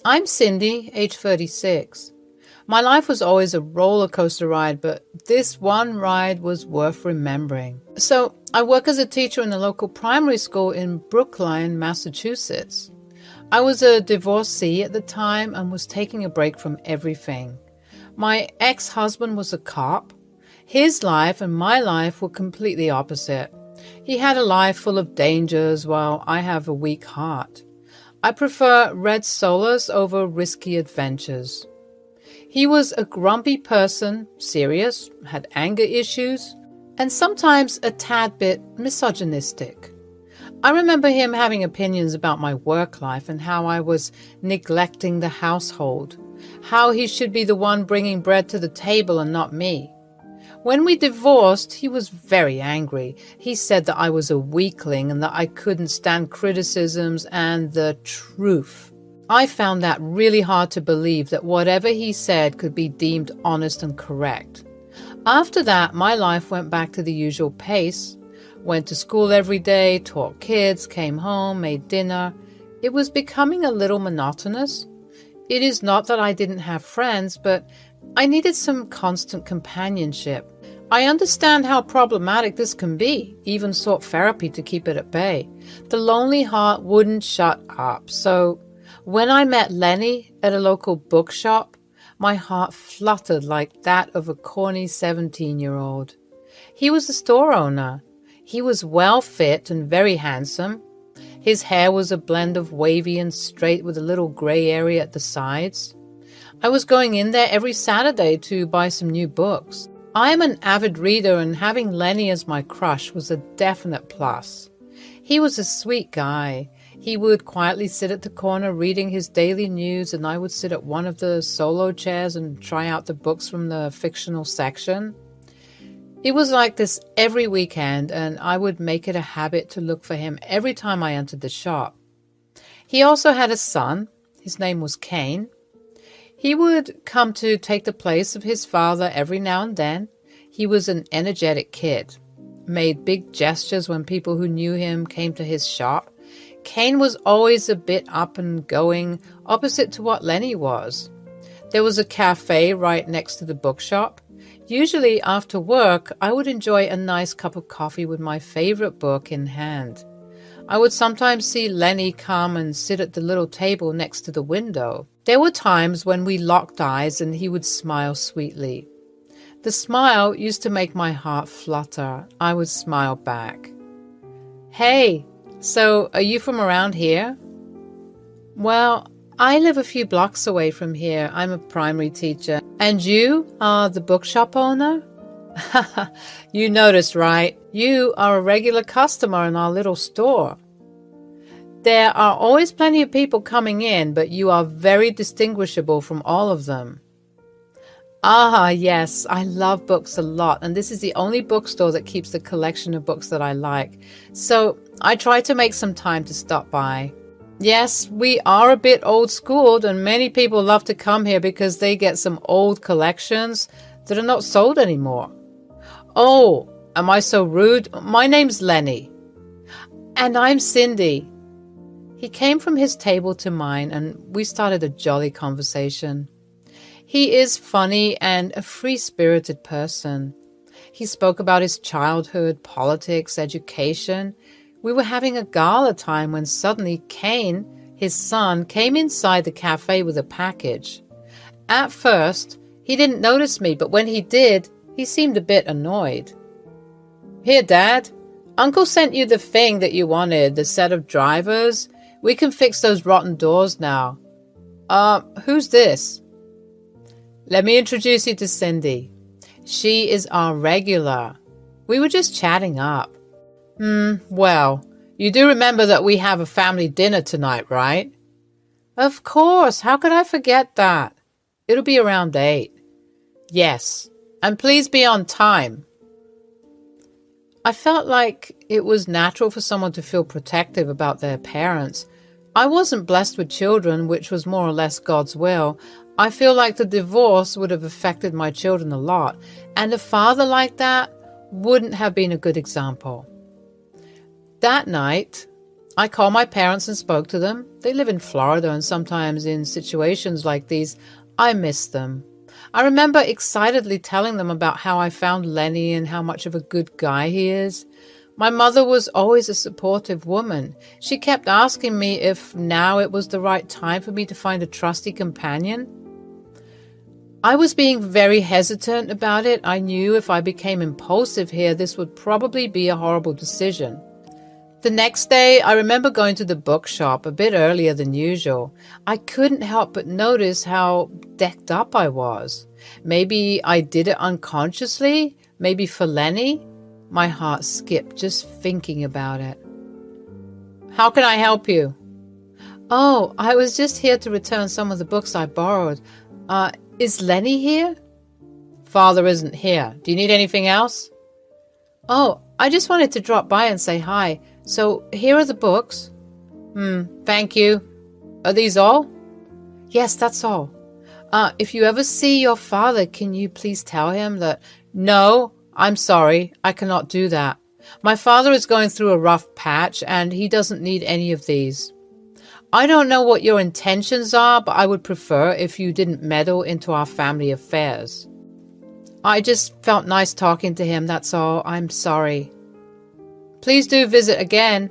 I'm Cindy, age 36. My life was always a roller coaster ride, but this one ride was worth remembering. So I work as a teacher in a local primary school in Brookline, Massachusetts. I was a divorcee at the time and was taking a break from everything. My ex-husband was a cop. His life and my life were completely opposite. He had a life full of dangers while I have a weak heart. I prefer red solace over risky adventures. He was a grumpy person, serious, had anger issues, and sometimes a tad bit misogynistic. I remember him having opinions about my work life and how I was neglecting the household, how he should be the one bringing bread to the table and not me. When we divorced, he was very angry. He said that I was a weakling and that I couldn't stand criticisms and the truth. I found that really hard to believe that whatever he said could be deemed honest and correct. After that, my life went back to the usual pace. Went to school every day, taught kids, came home, made dinner. It was becoming a little monotonous. It is not that I didn't have friends, but I needed some constant companionship. I understand how problematic this can be, even sought therapy to keep it at bay. The lonely heart wouldn't shut up, so when I met Lenny at a local bookshop, my heart fluttered like that of a corny 17-year-old. He was the store owner. He was well fit and very handsome. His hair was a blend of wavy and straight with a little gray area at the sides. I was going in there every Saturday to buy some new books. I am an avid reader, and having Lenny as my crush was a definite plus. He was a sweet guy. He would quietly sit at the corner reading his daily news, and I would sit at one of the solo chairs and try out the books from the fictional section. It was like this every weekend, and I would make it a habit to look for him every time I entered the shop. He also had a son. His name was Kane. He would come to take the place of his father every now and then. He was an energetic kid, made big gestures when people who knew him came to his shop. Kane was always a bit up and going, opposite to what Lenny was. There was a cafe right next to the bookshop. Usually after work, I would enjoy a nice cup of coffee with my favorite book in hand. I would sometimes see Lenny come and sit at the little table next to the window. There were times when we locked eyes and he would smile sweetly. The smile used to make my heart flutter. I would smile back. "Hey, so are you from around here?" "Well, I live a few blocks away from here. I'm a primary teacher. And you are the bookshop owner?" "You noticed, right? You are a regular customer in our little store." "There are always plenty of people coming in, but you are very distinguishable from all of them." Ah, yes, I love books a lot, and this is the only bookstore that keeps the collection of books that I like. So I try to make some time to stop by. Yes, we are a bit old-schooled, and many people love to come here because they get some old collections that are not sold anymore. Oh, am I so rude? My name's Lenny. And I'm Cindy. He came from his table to mine, and we started a jolly conversation. He is funny and a free-spirited person. He spoke about his childhood, politics, education. We were having a gala time when suddenly Kane, his son, came inside the cafe with a package. At first, he didn't notice me, but when he did, he seemed a bit annoyed. Here, Dad. Uncle sent you the thing that you wanted, the set of drivers. We can fix those rotten doors now. Who's this? Let me introduce you to Cindy. She is our regular. We were just chatting up. Well, you do remember that we have a family dinner tonight, right? Of course. How could I forget that? It'll be around 8. Yes. And please be on time. I felt like it was natural for someone to feel protective about their parents. I wasn't blessed with children, which was more or less God's will. I feel like the divorce would have affected my children a lot, and a father like that wouldn't have been a good example. That night, I called my parents and spoke to them. They live in Florida, and sometimes in situations like these, I miss them. I remember excitedly telling them about how I found Lenny and how much of a good guy he is. My mother was always a supportive woman. She kept asking me if now it was the right time for me to find a trusty companion. I was being very hesitant about it. I knew if I became impulsive here, this would probably be a horrible decision. The next day, I remember going to the bookshop a bit earlier than usual. I couldn't help but notice how decked up I was. Maybe I did it unconsciously, maybe for Lenny. My heart skipped just thinking about it. How can I help you? Oh, I was just here to return some of the books I borrowed. Is Lenny here? Father isn't here. Do you need anything else? Oh, I just wanted to drop by and say hi. So here are the books. Thank you. Are these all? Yes, that's all. If you ever see your father, can you please tell him that... No, I'm sorry. I cannot do that. My father is going through a rough patch and he doesn't need any of these. I don't know what your intentions are, but I would prefer if you didn't meddle into our family affairs. I just felt nice talking to him, that's all. I'm sorry. Please do visit again.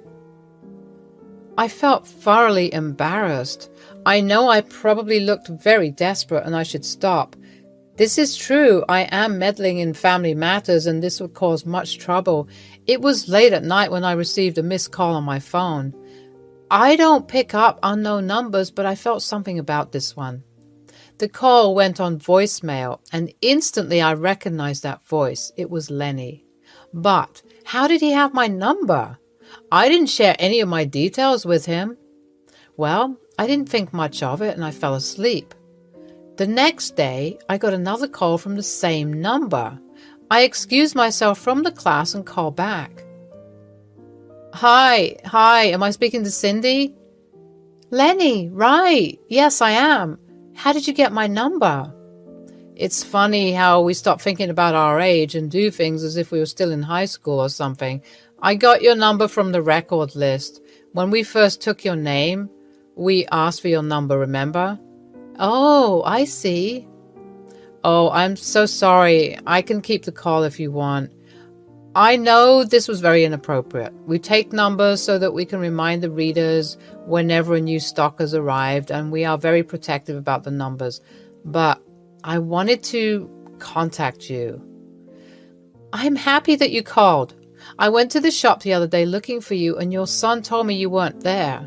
I felt thoroughly embarrassed. I know I probably looked very desperate and I should stop. This is true. I am meddling in family matters and this would cause much trouble. It was late at night when I received a missed call on my phone. I don't pick up unknown numbers, but I felt something about this one. The call went on voicemail, and instantly I recognized that voice. It was Lenny. But how did he have my number? I didn't share any of my details with him. Well, I didn't think much of it, and I fell asleep. The next day, I got another call from the same number. I excused myself from the class and called back. Hi, am I speaking to Cindy? Lenny, right. Yes, I am. How did you get my number? It's funny how we stop thinking about our age and do things as if we were still in high school or something. I got your number from the record list. When we first took your name, we asked for your number, remember? Oh, I see. Oh, I'm so sorry. I can keep the call if you want. I know this was very inappropriate. We take numbers so that we can remind the readers whenever a new stock has arrived, and we are very protective about the numbers. But I wanted to contact you. I'm happy that you called. I went to the shop the other day looking for you, and your son told me you weren't there.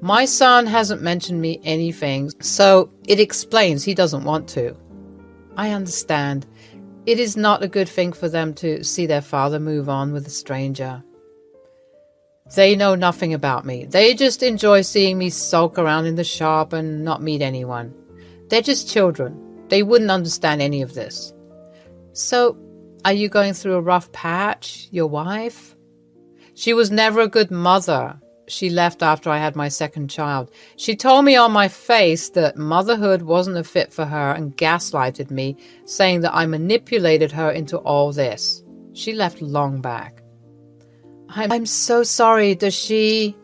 My son hasn't mentioned me anything, so it explains he doesn't want to. I understand. It is not a good thing for them to see their father move on with a stranger. They know nothing about me. They just enjoy seeing me sulk around in the shop and not meet anyone. They're just children. They wouldn't understand any of this. So, are you going through a rough patch, your wife? She was never a good mother. She left after I had my second child. She told me on my face that motherhood wasn't a fit for her and gaslighted me, saying that I manipulated her into all this. She left long back. I'm so sorry. Does she...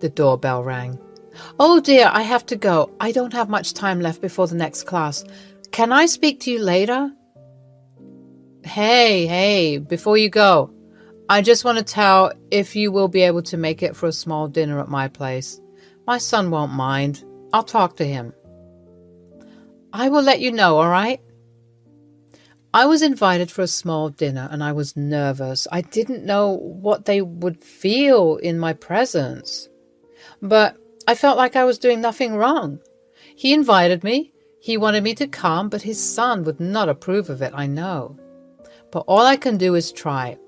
The doorbell rang. Oh dear, I have to go. I don't have much time left before the next class. Can I speak to you later? Hey, before you go, I just want to tell if you will be able to make it for a small dinner at my place. My son won't mind. I'll talk to him. I will let you know, all right? I was invited for a small dinner and I was nervous. I didn't know what they would feel in my presence. But I felt like I was doing nothing wrong. He invited me. He wanted me to come, but his son would not approve of it, I know. But all I can do is try.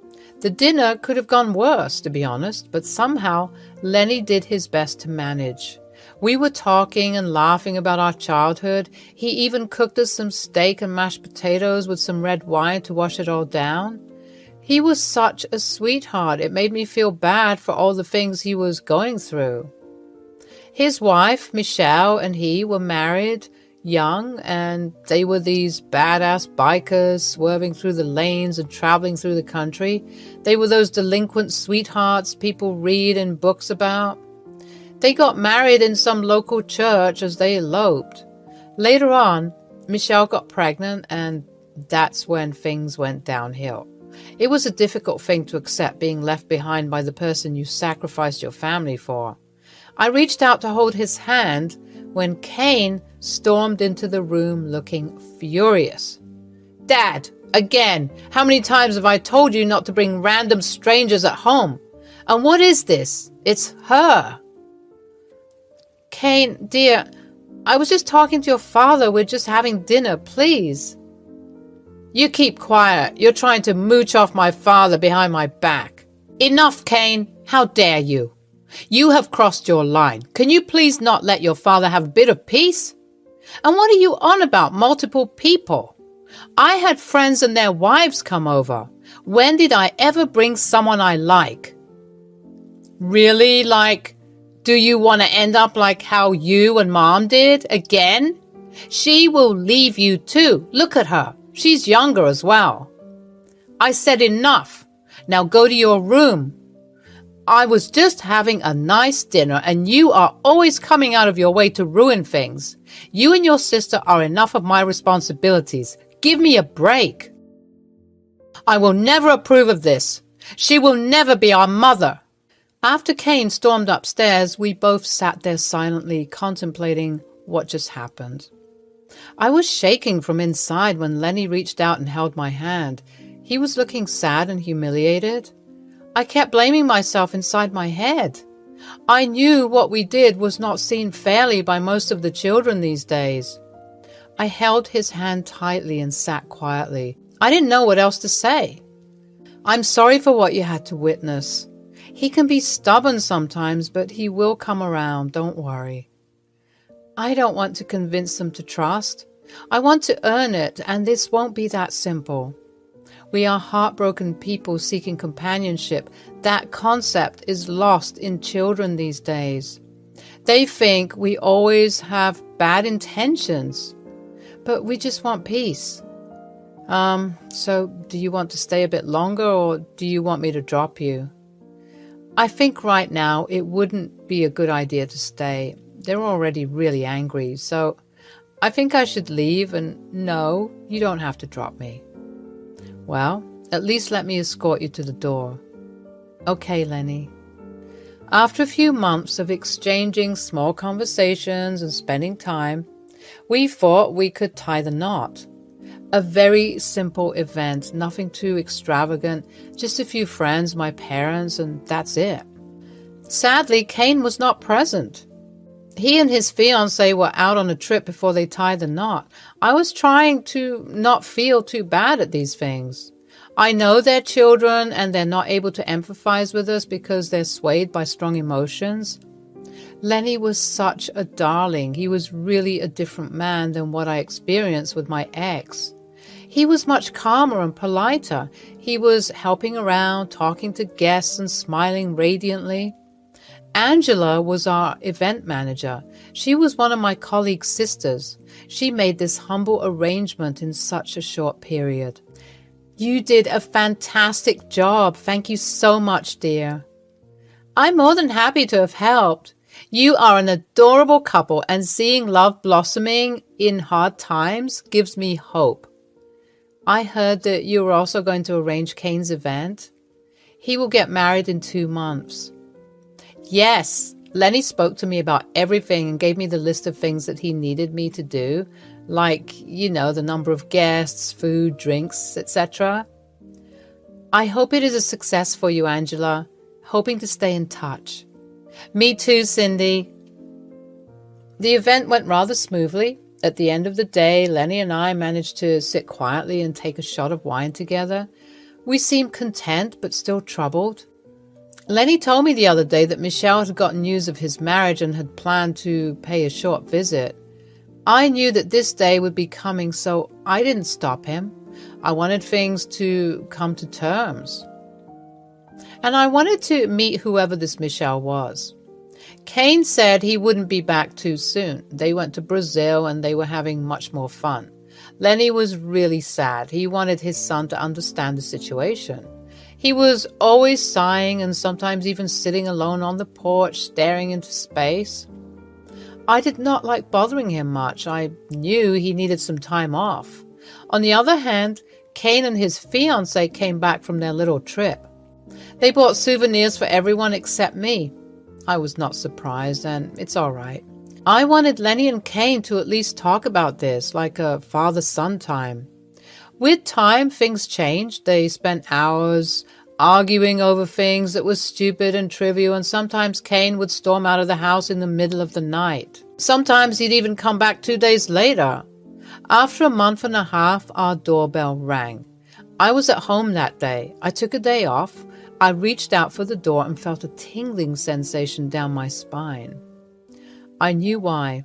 The dinner could have gone worse, to be honest, but somehow Lenny did his best to manage. We were talking and laughing about our childhood. He even cooked us some steak and mashed potatoes with some red wine to wash it all down. He was such a sweetheart. It made me feel bad for all the things he was going through. His wife, Michelle, and he were married, young, and they were these badass bikers swerving through the lanes and traveling through the country. They were those delinquent sweethearts people read in books about. They got married in some local church as they eloped. Later on, Michelle got pregnant, and that's when things went downhill. It was a difficult thing to accept, being left behind by the person you sacrificed your family for. I reached out to hold his hand when Cain stormed into the room looking furious. Dad, again, how many times have I told you not to bring random strangers at home? And what is this? It's her. Cain, dear, I was just talking to your father. We're just having dinner, please. You keep quiet. You're trying to mooch off my father behind my back. Enough, Cain. How dare you? You have crossed your line. Can you please not let your father have a bit of peace? And what are you on about, multiple people? I had friends and their wives come over. When did I ever bring someone I like? Really? Do you want to end up like how you and Mom did again? She will leave you too. Look at her. She's younger as well. I said enough. Now go to your room. I was just having a nice dinner and you are always coming out of your way to ruin things. You and your sister are enough of my responsibilities. Give me a break. I will never approve of this. She will never be our mother. After Cain stormed upstairs, we both sat there silently contemplating what just happened. I was shaking from inside when Lenny reached out and held my hand. He was looking sad and humiliated. I kept blaming myself inside my head. I knew what we did was not seen fairly by most of the children these days. I held his hand tightly and sat quietly. I didn't know what else to say. I'm sorry for what you had to witness. He can be stubborn sometimes, but he will come around, don't worry. I don't want to convince them to trust. I want to earn it, and this won't be that simple. We are heartbroken people seeking companionship. That concept is lost in children these days. They think we always have bad intentions, but we just want peace. So do you want to stay a bit longer, or do you want me to drop you? I think right now it wouldn't be a good idea to stay. They're already really angry, so I think I should leave, and no, you don't have to drop me. Well, at least let me escort you to the door. Okay, Lenny. After a few months of exchanging small conversations and spending time, we thought we could tie the knot. A very simple event, nothing too extravagant, just a few friends, my parents, and that's it. Sadly, Cain was not present. He and his fiancée were out on a trip before they tied the knot. I was trying to not feel too bad at these things. I know they're children and they're not able to empathize with us because they're swayed by strong emotions. Lenny was such a darling. He was really a different man than what I experienced with my ex. He was much calmer and politer. He was helping around, talking to guests and smiling radiantly. Angela was our event manager. She was one of my colleague's sisters. She made this humble arrangement in such a short period. You did a fantastic job. Thank you so much, dear. I'm more than happy to have helped. You are an adorable couple, and seeing love blossoming in hard times gives me hope. I heard that you were also going to arrange Kane's event. He will get married in 2 months. Yes, Lenny spoke to me about everything and gave me the list of things that he needed me to do, like, the number of guests, food, drinks, etc. I hope it is a success for you, Angela. Hoping to stay in touch. Me too, Cindy. The event went rather smoothly. At the end of the day, Lenny and I managed to sit quietly and take a shot of wine together. We seemed content, but still troubled. Lenny told me the other day that Michelle had gotten news of his marriage and had planned to pay a short visit. I knew that this day would be coming, so I didn't stop him. I wanted things to come to terms. And I wanted to meet whoever this Michelle was. Kane said he wouldn't be back too soon. They went to Brazil and they were having much more fun. Lenny was really sad. He wanted his son to understand the situation. He was always sighing and sometimes even sitting alone on the porch, staring into space. I did not like bothering him much. I knew he needed some time off. On the other hand, Kane and his fiancée came back from their little trip. They bought souvenirs for everyone except me. I was not surprised, and it's all right. I wanted Lenny and Kane to at least talk about this, like a father-son time. With time, things changed. They spent hours arguing over things that were stupid and trivial, and sometimes Kane would storm out of the house in the middle of the night. Sometimes he'd even come back 2 days later. After a month and a half, our doorbell rang. I was at home that day. I took a day off. I reached out for the door and felt a tingling sensation down my spine. I knew why.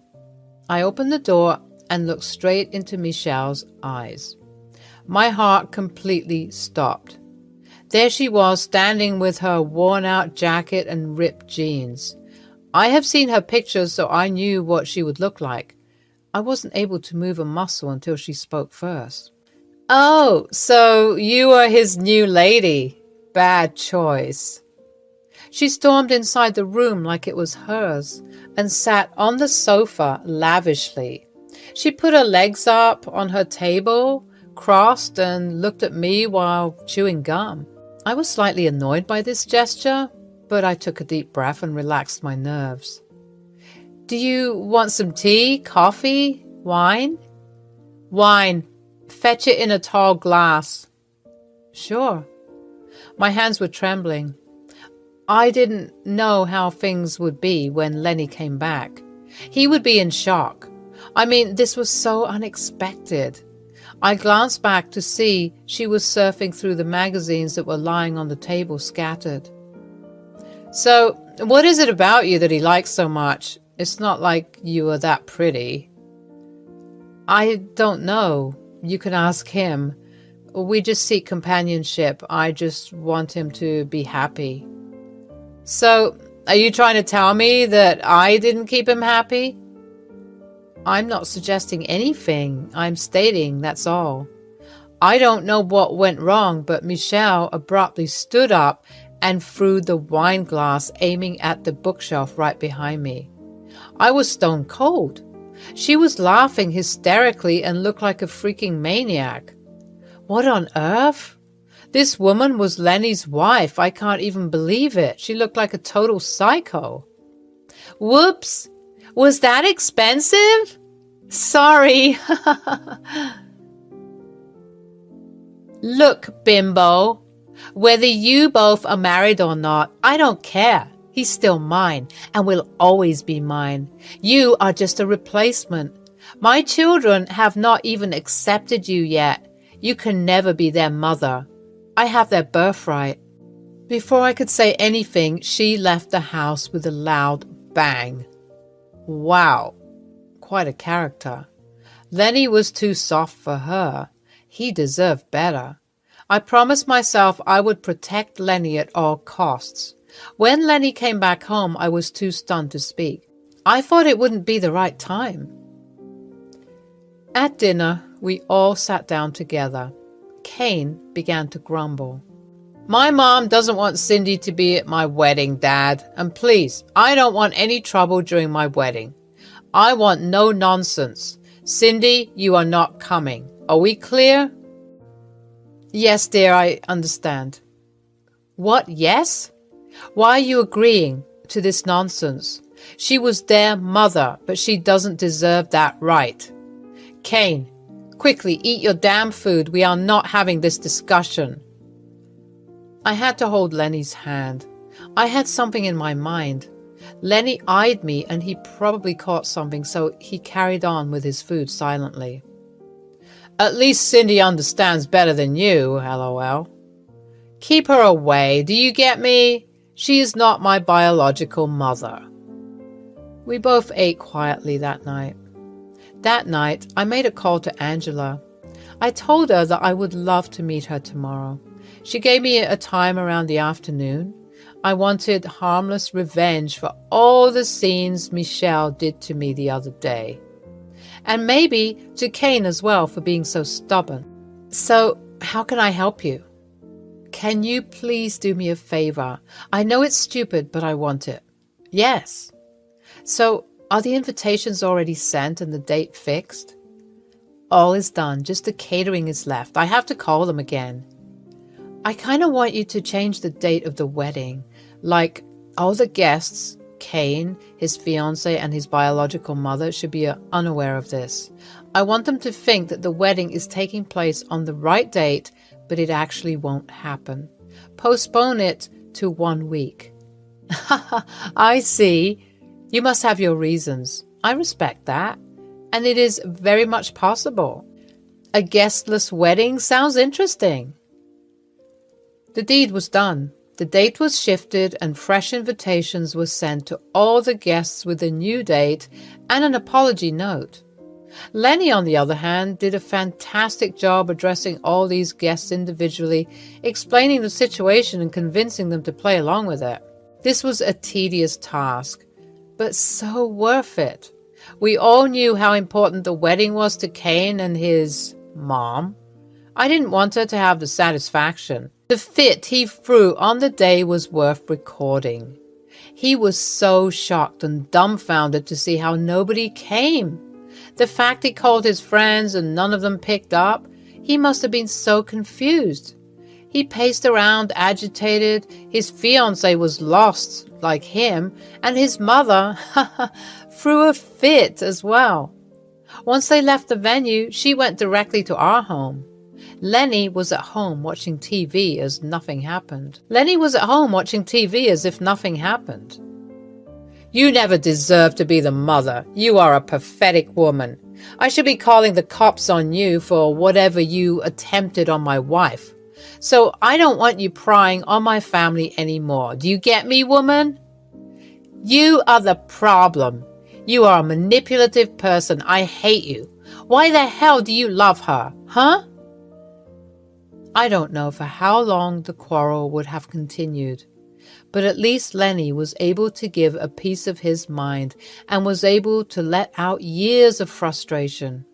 I opened the door and looked straight into Michelle's eyes. My heart completely stopped. There she was, standing with her worn-out jacket and ripped jeans. I have seen her pictures, so I knew what she would look like. I wasn't able to move a muscle until she spoke first. Oh, so you are his new lady. Bad choice. She stormed inside the room like it was hers and sat on the sofa lavishly. She put her legs up on her table, crossed, and looked at me while chewing gum. I was slightly annoyed by this gesture, but I took a deep breath and relaxed my nerves. Do you want some tea, coffee, wine? Wine. Fetch it in a tall glass. Sure. My hands were trembling. I didn't know how things would be when Lenny came back. He would be in shock. I mean, this was so unexpected. I glanced back to see she was surfing through the magazines that were lying on the table scattered. So, what is it about you that he likes so much? It's not like you are that pretty. I don't know. You can ask him. We just seek companionship. I just want him to be happy. So, are you trying to tell me that I didn't keep him happy? I'm not suggesting anything. I'm stating that's all. I don't know what went wrong, but Michelle abruptly stood up and threw the wine glass, aiming at the bookshelf right behind me. I was stone cold. She was laughing hysterically and looked like a freaking maniac. What on earth? This woman was Lenny's wife. I can't even believe it. She looked like a total psycho. Whoops! Was that expensive? Sorry. Look, bimbo, whether you both are married or not, I don't care. He's still mine and will always be mine. You are just a replacement. My children have not even accepted you yet. You can never be their mother. I have their birthright. Before I could say anything, she left the house with a loud Bang. Wow, quite a character. Lenny was too soft for her. He deserved better. I promised myself I would protect Lenny at all costs. When Lenny came back home, I was too stunned to speak. I thought it wouldn't be the right time. At dinner, we all sat down together. Kane began to grumble. My mom doesn't want Cindy to be at my wedding, Dad. And please, I don't want any trouble during my wedding. I want no nonsense. Cindy, you are not coming. Are we clear? Yes, dear, I understand. What, yes? Why are you agreeing to this nonsense? She was their mother, but she doesn't deserve that right. Kane, quickly eat your damn food. We are not having this discussion. I had to hold Lenny's hand. I had something in my mind. Lenny eyed me and he probably caught something, so he carried on with his food silently. At least Cindy understands better than you, LOL. Keep her away, do you get me? She is not my biological mother. We both ate quietly that night. That night, I made a call to Angela. I told her that I would love to meet her tomorrow. She gave me a time around the afternoon. I wanted harmless revenge for all the scenes Michelle did to me the other day. And maybe to Kane as well for being so stubborn. So, how can I help you? Can you please do me a favor? I know it's stupid, but I want it. Yes. So, are the invitations already sent and the date fixed? All is done, just the catering is left. I have to call them again. I kind of want you to change the date of the wedding. Like, all the guests, Kane, his fiancée, and his biological mother should be unaware of this. I want them to think that the wedding is taking place on the right date, but it actually won't happen. Postpone it to 1 week. I see. You must have your reasons. I respect that. And it is very much possible. A guestless wedding sounds interesting. The deed was done. The date was shifted and fresh invitations were sent to all the guests with a new date and an apology note. Lenny, on the other hand, did a fantastic job addressing all these guests individually, explaining the situation and convincing them to play along with it. This was a tedious task, but so worth it. We all knew how important the wedding was to Kane and his mom. I didn't want her to have the satisfaction. The fit he threw on the day was worth recording. He was so shocked and dumbfounded to see how nobody came. The fact he called his friends and none of them picked up, he must have been so confused. He paced around, agitated. His fiancée was lost, like him, and his mother threw a fit as well. Once they left the venue, she went directly to our home. Lenny was at home watching TV as nothing happened. As if nothing happened. You never deserved to be the mother. You are a pathetic woman. I should be calling the cops on you for whatever you attempted on my wife. So I don't want you prying on my family anymore. Do you get me, woman? You are the problem. You are a manipulative person. I hate you. Why the hell do you love her, huh? I don't know for how long the quarrel would have continued, but at least Lenny was able to give a piece of his mind and was able to let out years of frustration.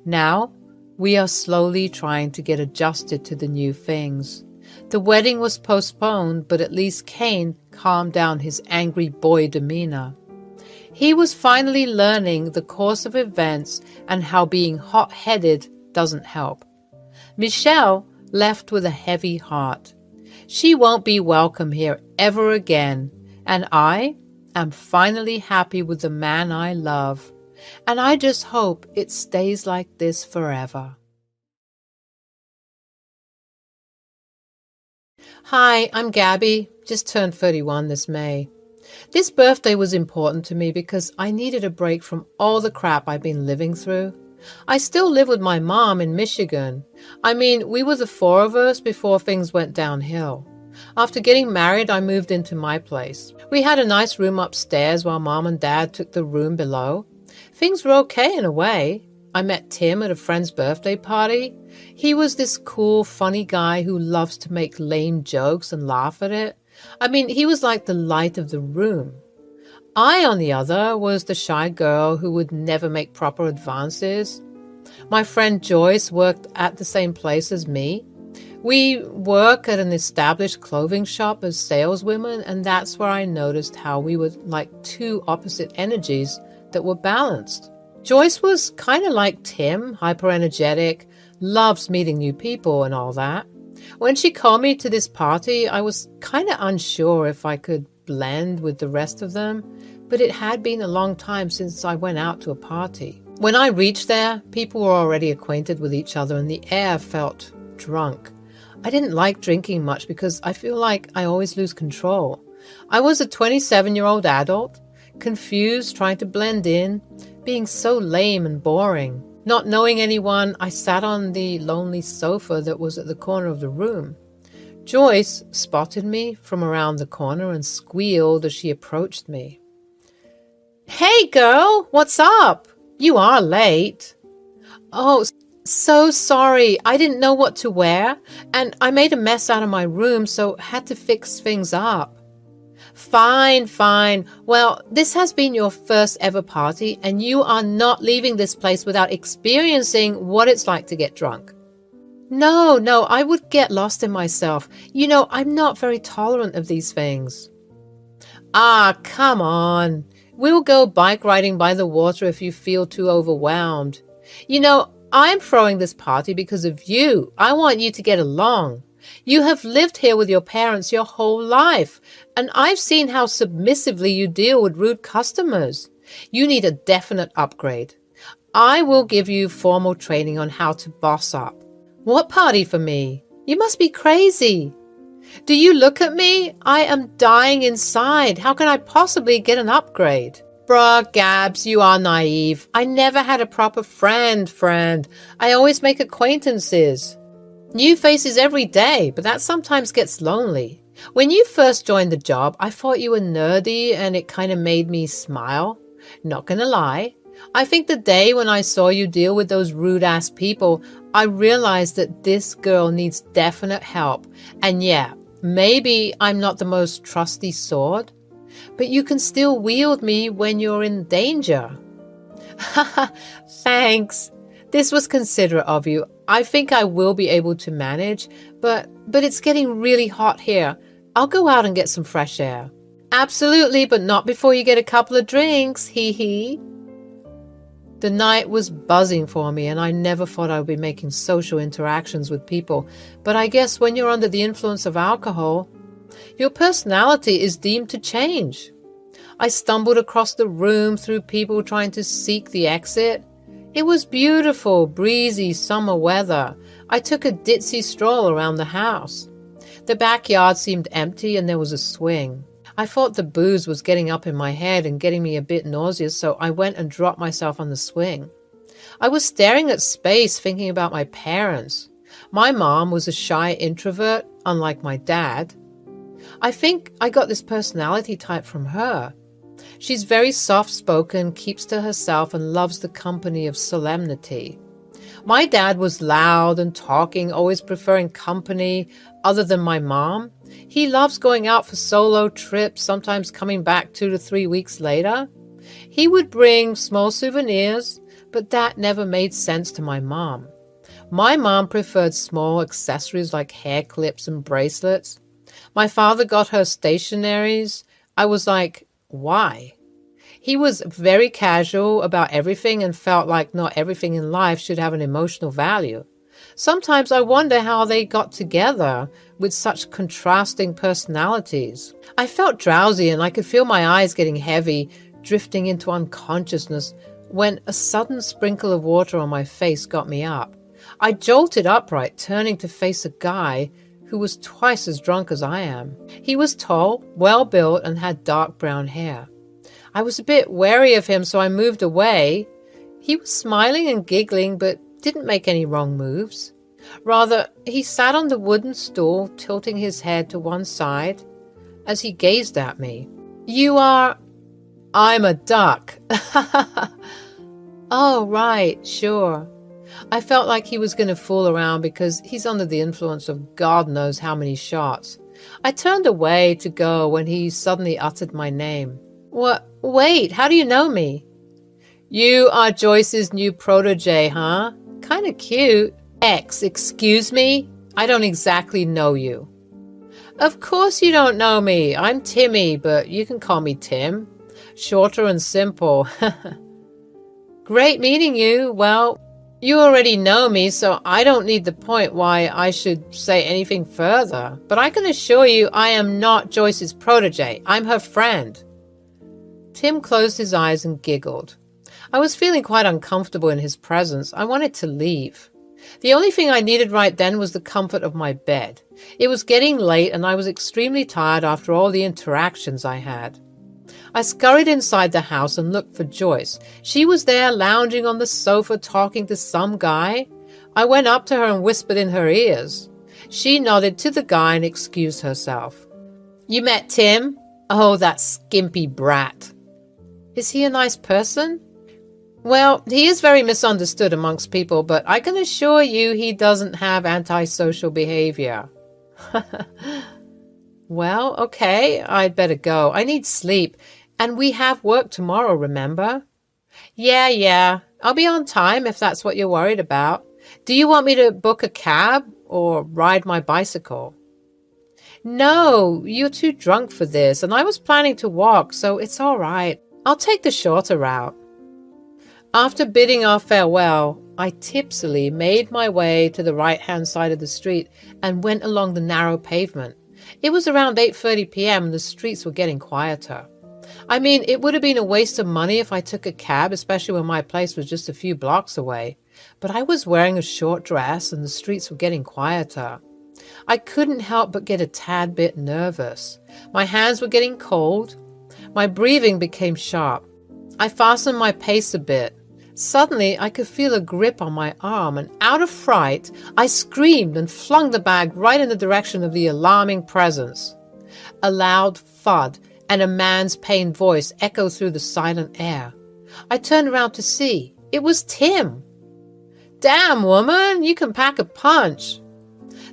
Now, we are slowly trying to get adjusted to the new things. The wedding was postponed, but at least Kane calmed down his angry boy demeanor. He was finally learning the course of events and how being hot-headed doesn't help. Michelle left with a heavy heart. She won't be welcome here ever again, and I am finally happy with the man I love, and I just hope it stays like this forever. Hi, I'm Gabby, just turned 31 this May. This birthday was important to me because I needed a break from all the crap I've been living through. I still live with my mom in Michigan. I mean, we were the four of us before things went downhill. After getting married, I moved into my place. We had a nice room upstairs while Mom and Dad took the room below. Things were okay in a way. I met Tim at a friend's birthday party. He was this cool, funny guy who loves to make lame jokes and laugh at it. I mean, he was like the light of the room. I, on the other, was the shy girl who would never make proper advances. My friend Joyce worked at the same place as me. We work at an established clothing shop as saleswomen, and that's where I noticed how we were like two opposite energies that were balanced. Joyce was kind of like Tim, hyper-energetic, loves meeting new people and all that. When she called me to this party, I was kind of unsure if I could blend with the rest of them, but it had been a long time since I went out to a party. When I reached there, people were already acquainted with each other and the air felt drunk. I didn't like drinking much because I feel like I always lose control. I was a 27-year-old adult, confused, trying to blend in, being so lame and boring. Not knowing anyone, I sat on the lonely sofa that was at the corner of the room. Joyce spotted me from around the corner and squealed as she approached me. "Hey girl, what's up? You are late." "Oh, so sorry. I didn't know what to wear, and I made a mess out of my room, so had to fix things up." Fine. Well, this has been your first ever party, and you are not leaving this place without experiencing what it's like to get drunk." No, I would get lost in myself. You know, I'm not very tolerant of these things." "Ah, come on. We'll go bike riding by the water if you feel too overwhelmed. You know, I'm throwing this party because of you. I want you to get along. You have lived here with your parents your whole life, and I've seen how submissively you deal with rude customers. You need a definite upgrade. I will give you formal training on how to boss up." "What party for me? You must be crazy. Do you look at me? I am dying inside. How can I possibly get an upgrade?" "Bruh, Gabs, you are naive. I never had a proper friend. I always make acquaintances. New faces every day, but that sometimes gets lonely. When you first joined the job, I thought you were nerdy and it kind of made me smile. Not gonna lie. I think the day when I saw you deal with those rude-ass people, I realized that this girl needs definite help. And yeah, maybe I'm not the most trusty sword, but you can still wield me when you're in danger." "Haha, thanks. This was considerate of you. I think I will be able to manage, but it's getting really hot here. I'll go out and get some fresh air." "Absolutely, but not before you get a couple of drinks, hee. The night was buzzing for me, and I never thought I would be making social interactions with people. But I guess when you're under the influence of alcohol, your personality is deemed to change. I stumbled across the room through people trying to seek the exit. It was beautiful, breezy summer weather. I took a ditzy stroll around the house. The backyard seemed empty and there was a swing. I thought the booze was getting up in my head and getting me a bit nauseous, so I went and dropped myself on the swing. I was staring at space, thinking about my parents. My mom was a shy introvert, unlike my dad. I think I got this personality type from her. She's very soft-spoken, keeps to herself, and loves the company of solemnity. My dad was loud and talking, always preferring company other than my mom. He loves going out for solo trips, sometimes coming back 2 to 3 weeks later. He would bring small souvenirs, but that never made sense to my mom. My mom preferred small accessories like hair clips and bracelets. My father got her stationaries. I was like, why? He was very casual about everything and felt like not everything in life should have an emotional value. Sometimes I wonder how they got together with such contrasting personalities. I felt drowsy and I could feel my eyes getting heavy, drifting into unconsciousness, when a sudden sprinkle of water on my face got me up. I jolted upright, turning to face a guy who was twice as drunk as I am. He was tall, well-built, and had dark brown hair. I was a bit wary of him, so I moved away. He was smiling and giggling, but didn't make any wrong moves. Rather, he sat on the wooden stool, tilting his head to one side as he gazed at me. "You are—" "I'm a duck." "Oh, right, sure." I felt like he was going to fool around because he's under the influence of God knows how many shots. I turned away to go when he suddenly uttered my name. "What? Wait, how do you know me?" "You are Joyce's new protege, huh? Kinda cute." Excuse me? I don't exactly know you." "Of course you don't know me. I'm Timmy, but you can call me Tim. Shorter and simple." "Great meeting you. Well, you already know me, so I don't need the point why I should say anything further. But I can assure you I am not Joyce's protege. I'm her friend." Tim closed his eyes and giggled. I was feeling quite uncomfortable in his presence. I wanted to leave. The only thing I needed right then was the comfort of my bed. It was getting late and I was extremely tired after all the interactions I had. I scurried inside the house and looked for Joyce. She was there lounging on the sofa talking to some guy. I went up to her and whispered in her ears. She nodded to the guy and excused herself. "You met Tim? Oh, that skimpy brat." "Is he a nice person?" "Well, he is very misunderstood amongst people, but I can assure you he doesn't have antisocial behavior." "Well, okay, I'd better go. I need sleep, and we have work tomorrow, remember?" Yeah, I'll be on time if that's what you're worried about. Do you want me to book a cab or ride my bicycle?" "No, you're too drunk for this, and I was planning to walk, so it's all right. I'll take the shorter route." After bidding our farewell, I tipsily made my way to the right-hand side of the street and went along the narrow pavement. It was around 8:30 p.m. and the streets were getting quieter. I mean, it would have been a waste of money if I took a cab, especially when my place was just a few blocks away. But I was wearing a short dress and the streets were getting quieter. I couldn't help but get a tad bit nervous. My hands were getting cold. My breathing became sharp. I fastened my pace a bit. Suddenly, I could feel a grip on my arm, and out of fright, I screamed and flung the bag right in the direction of the alarming presence. A loud thud and a man's pained voice echoed through the silent air. I turned around to see. It was Tim. "Damn, woman, you can pack a punch.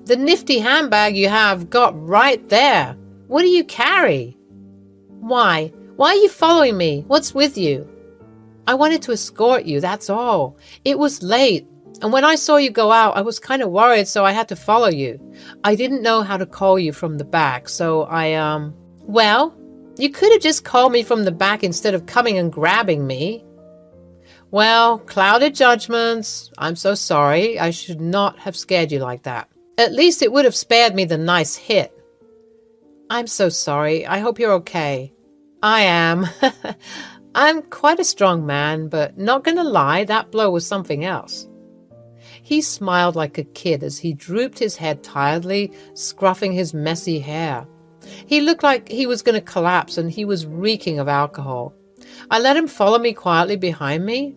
The nifty handbag you have got right there. What do you carry?" Why are you following me? What's with you?" "I wanted to escort you, that's all. It was late, and when I saw you go out, I was kind of worried, so I had to follow you. I didn't know how to call you from the back, so Well, you could have just called me from the back instead of coming and grabbing me." "Well, clouded judgments. I'm so sorry. I should not have scared you like that. At least it would have spared me the nice hit." "I'm so sorry. I hope you're okay." "I am." "I'm quite a strong man, but not gonna lie, that blow was something else." He smiled like a kid as he drooped his head tiredly, scruffing his messy hair. He looked like he was going to collapse, and he was reeking of alcohol. I let him follow me quietly behind me.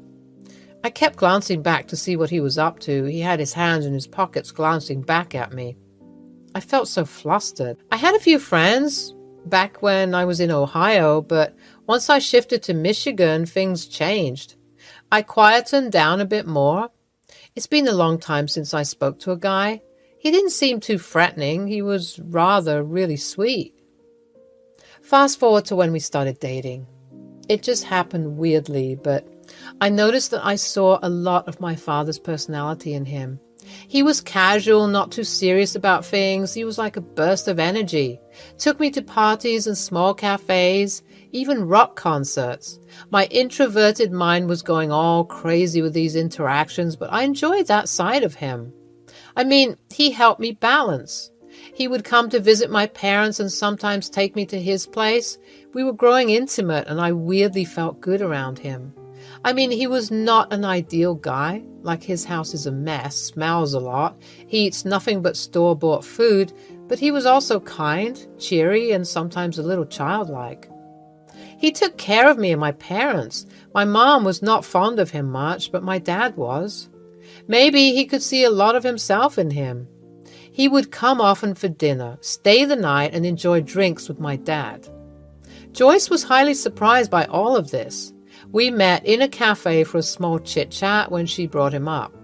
I kept glancing back to see what he was up to. He had his hands in his pockets, glancing back at me. I felt so flustered. I had a few friends back when I was in Ohio, but once I shifted to Michigan, things changed. I quietened down a bit more. It's been a long time since I spoke to a guy. He didn't seem too threatening. He was rather really sweet. Fast forward to when we started dating. It just happened weirdly, but I noticed that I saw a lot of my father's personality in him. He was casual, not too serious about things. He was like a burst of energy. Took me to parties and small cafes, even rock concerts. My introverted mind was going all crazy with these interactions, but I enjoyed that side of him. I mean, he helped me balance. He would come to visit my parents and sometimes take me to his place. We were growing intimate, and I weirdly felt good around him. I mean, he was not an ideal guy. Like, his house is a mess, smells a lot. He eats nothing but store-bought food, but he was also kind, cheery, and sometimes a little childlike. He took care of me and my parents. My mom was not fond of him much, but my dad was. Maybe he could see a lot of himself in him. He would come often for dinner, stay the night, and enjoy drinks with my dad. Joyce was highly surprised by all of this. We met in a cafe for a small chit-chat when she brought him up.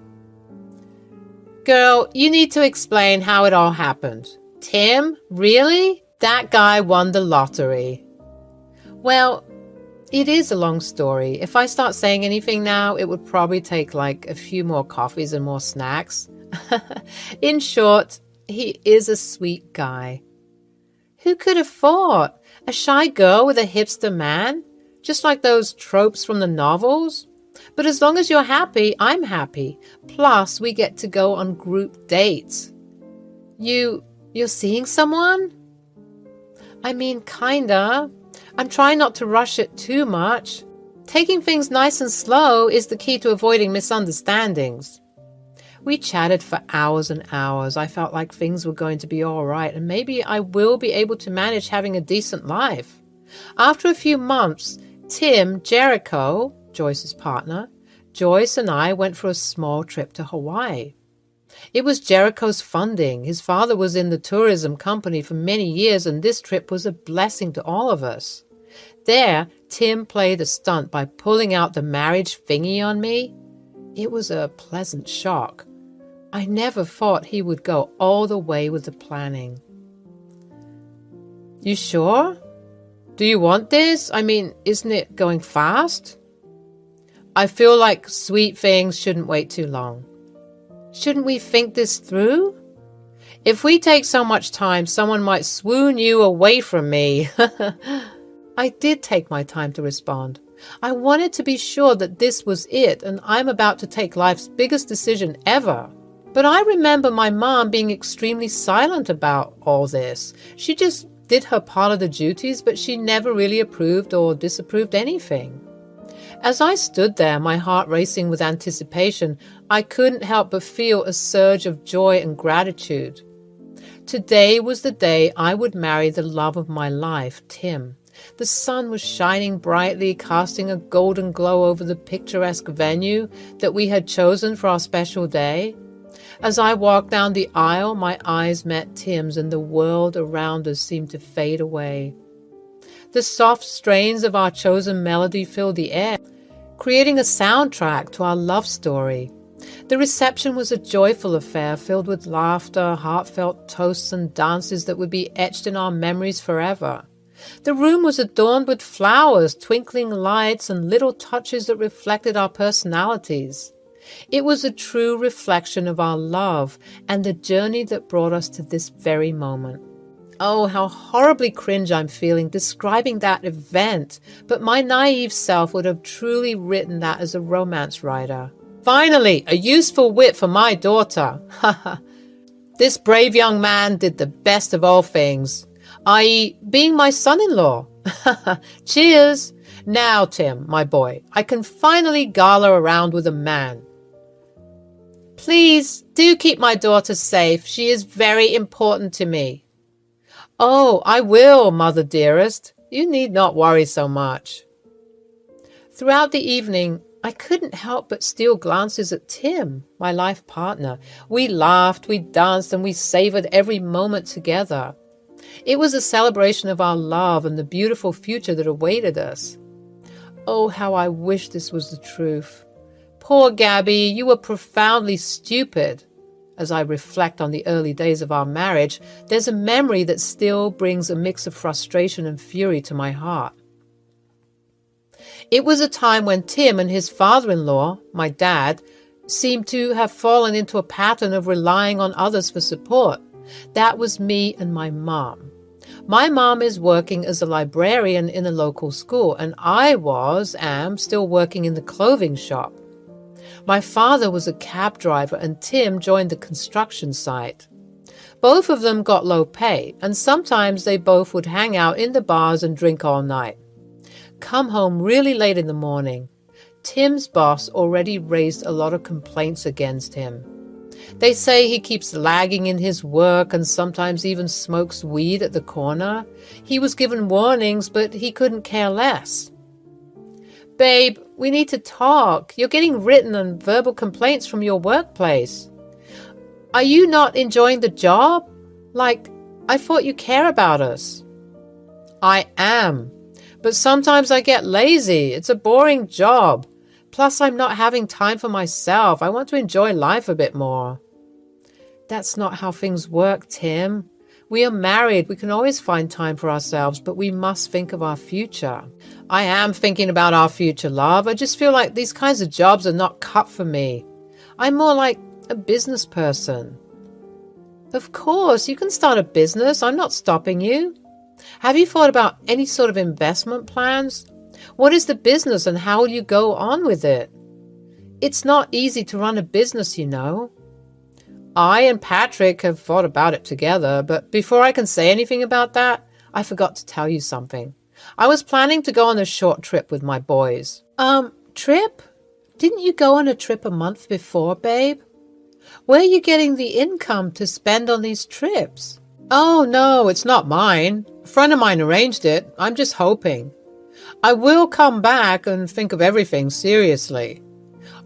Girl, you need to explain how it all happened. Tim? Really? That guy won the lottery. Well, it is a long story. If I start saying anything now, it would probably take like a few more coffees and more snacks. In short, he is a sweet guy. Who could have thought? A shy girl with a hipster man? Just like those tropes from the novels? But as long as you're happy, I'm happy. Plus, we get to go on group dates. You're seeing someone? I mean, kinda. I'm trying not to rush it too much. Taking things nice and slow is the key to avoiding misunderstandings. We chatted for hours and hours. I felt like things were going to be all right, and maybe I will be able to manage having a decent life. After a few months, Tim, Jericho, Joyce's partner, Joyce and I went for a small trip to Hawaii. It was Jericho's funding. His father was in the tourism company for many years, and this trip was a blessing to all of us. There, Tim played a stunt by pulling out the marriage thingy on me. It was a pleasant shock. I never thought he would go all the way with the planning. You sure? Do you want this? I mean, isn't it going fast? I feel like sweet things shouldn't wait too long. Shouldn't we think this through? If we take so much time, someone might swoon you away from me. I did take my time to respond. I wanted to be sure that this was it, and I'm about to take life's biggest decision ever. But I remember my mom being extremely silent about all this. She just did her part of the duties, but she never really approved or disapproved anything. As I stood there, my heart racing with anticipation, I couldn't help but feel a surge of joy and gratitude. Today was the day I would marry the love of my life, Tim. The sun was shining brightly, casting a golden glow over the picturesque venue that we had chosen for our special day. As I walked down the aisle, my eyes met Tim's, and the world around us seemed to fade away. The soft strains of our chosen melody filled the air, creating a soundtrack to our love story. The reception was a joyful affair filled with laughter, heartfelt toasts, and dances that would be etched in our memories forever. The room was adorned with flowers, twinkling lights, and little touches that reflected our personalities. It was a true reflection of our love and the journey that brought us to this very moment. Oh, how horribly cringe I'm feeling describing that event, but my naive self would have truly written that as a romance writer. Finally, a useful wit for my daughter. This brave young man did the best of all things, i.e. being my son-in-law. Cheers! Now, Tim, my boy, I can finally gala around with a man. Please, do keep my daughter safe. She is very important to me. Oh, I will, mother dearest. You need not worry so much. Throughout the evening, I couldn't help but steal glances at Tim, my life partner. We laughed, we danced, and we savored every moment together. It was a celebration of our love and the beautiful future that awaited us. Oh, how I wish this was the truth. Poor Gabby, you were profoundly stupid. As I reflect on the early days of our marriage, there's a memory that still brings a mix of frustration and fury to my heart. It was a time when Tim and his father-in-law, my dad, seemed to have fallen into a pattern of relying on others for support. That was me and my mom. My mom is working as a librarian in a local school, and I am still working in the clothing shop. My father was a cab driver, and Tim joined the construction site. Both of them got low pay, and sometimes they both would hang out in the bars and drink all night. Come home really late in the morning. Tim's boss already raised a lot of complaints against him. They say he keeps lagging in his work and sometimes even smokes weed at the corner. He was given warnings, but he couldn't care less. Babe, we need to talk. You're getting written and verbal complaints from your workplace. Are you not enjoying the job? Like, I thought you care about us. I am, but sometimes I get lazy. It's a boring job. Plus, I'm not having time for myself. I want to enjoy life a bit more. That's not how things work, Tim. We are married. We can always find time for ourselves, but we must think of our future. I am thinking about our future, love. I just feel like these kinds of jobs are not cut for me. I'm more like a business person. Of course, you can start a business. I'm not stopping you. Have you thought about any sort of investment plans? What is the business and how will you go on with it? It's not easy to run a business, you know. I and Patrick have thought about it together, but before I can say anything about that, I forgot to tell you something. I was planning to go on a short trip with my boys. Trip? Didn't you go on a trip a month before, babe? Where are you getting the income to spend on these trips? Oh, no, it's not mine. A friend of mine arranged it. I'm just hoping. I will come back and think of everything seriously.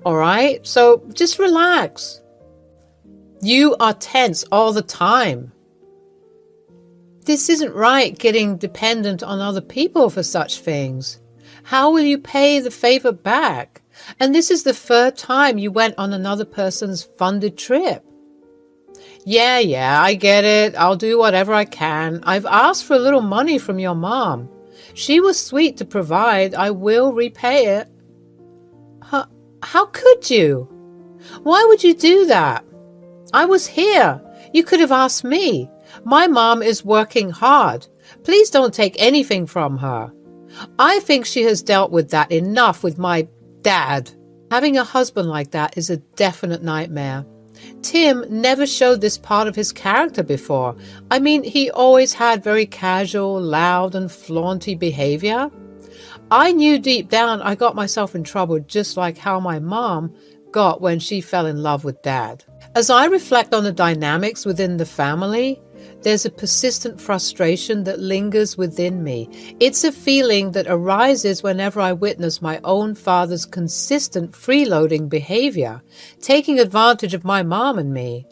All right, so just relax. You are tense all the time. This isn't right, getting dependent on other people for such things. How will you pay the favor back? And this is the third time you went on another person's funded trip. Yeah, I get it. I'll do whatever I can. I've asked for a little money from your mom. She was sweet to provide. I will repay it. How could you? Why would you do that? I was here. You could have asked me. My mom is working hard. Please don't take anything from her. I think she has dealt with that enough with my dad. Having a husband like that is a definite nightmare. Tim never showed this part of his character before. I mean, he always had very casual, loud, and flaunty behavior. I knew deep down I got myself in trouble just like how my mom got when she fell in love with Dad. As I reflect on the dynamics within the family, there's a persistent frustration that lingers within me. It's a feeling that arises whenever I witness my own father's consistent freeloading behavior, taking advantage of my mom and me.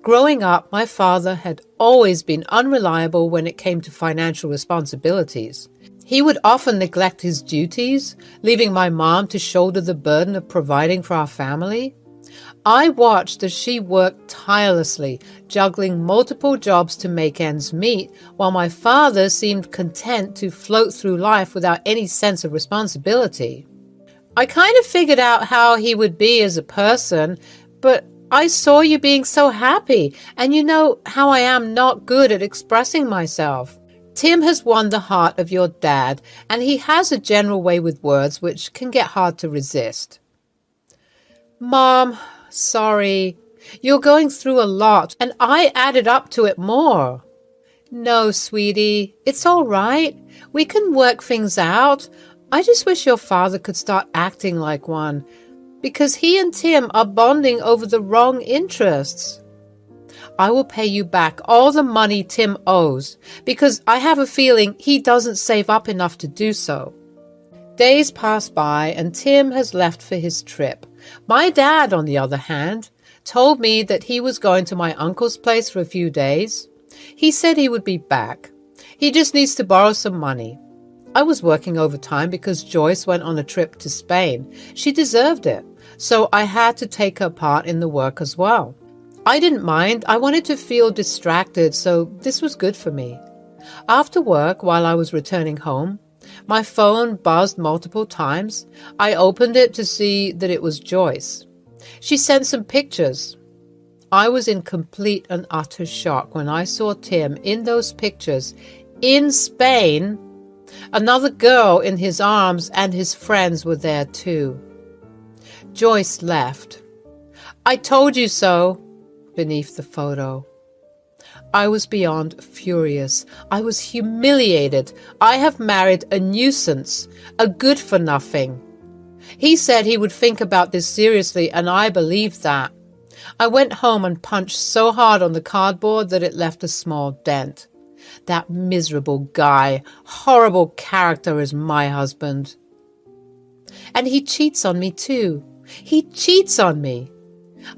Growing up, my father had always been unreliable when it came to financial responsibilities. He would often neglect his duties, leaving my mom to shoulder the burden of providing for our family. I watched as she worked tirelessly, juggling multiple jobs to make ends meet, while my father seemed content to float through life without any sense of responsibility. I kind of figured out how he would be as a person, but I saw you being so happy, and you know how I am not good at expressing myself. Tim has won the heart of your dad, and he has a general way with words which can get hard to resist. Mom, sorry. You're going through a lot, and I added up to it more. No, sweetie, it's all right. We can work things out. I just wish your father could start acting like one, because he and Tim are bonding over the wrong interests. I will pay you back all the money Tim owes, because I have a feeling he doesn't save up enough to do so. Days pass by, and Tim has left for his trip. My dad, on the other hand, told me that he was going to my uncle's place for a few days. He said he would be back. He just needs to borrow some money. I was working overtime because Joyce went on a trip to Spain. She deserved it, so I had to take her part in the work as well. I didn't mind. I wanted to feel distracted, so this was good for me. After work, while I was returning home, my phone buzzed multiple times. I opened it to see that it was Joyce. She sent some pictures. I was in complete and utter shock when I saw Tim in those pictures in Spain. Another girl in his arms and his friends were there too. Joyce left. I told you so, beneath the photo. I was beyond furious. I was humiliated. I have married a nuisance, a good-for-nothing. He said he would think about this seriously, and I believed that. I went home and punched so hard on the cardboard that it left a small dent. That miserable guy, horrible character is my husband. And he cheats on me too. He cheats on me.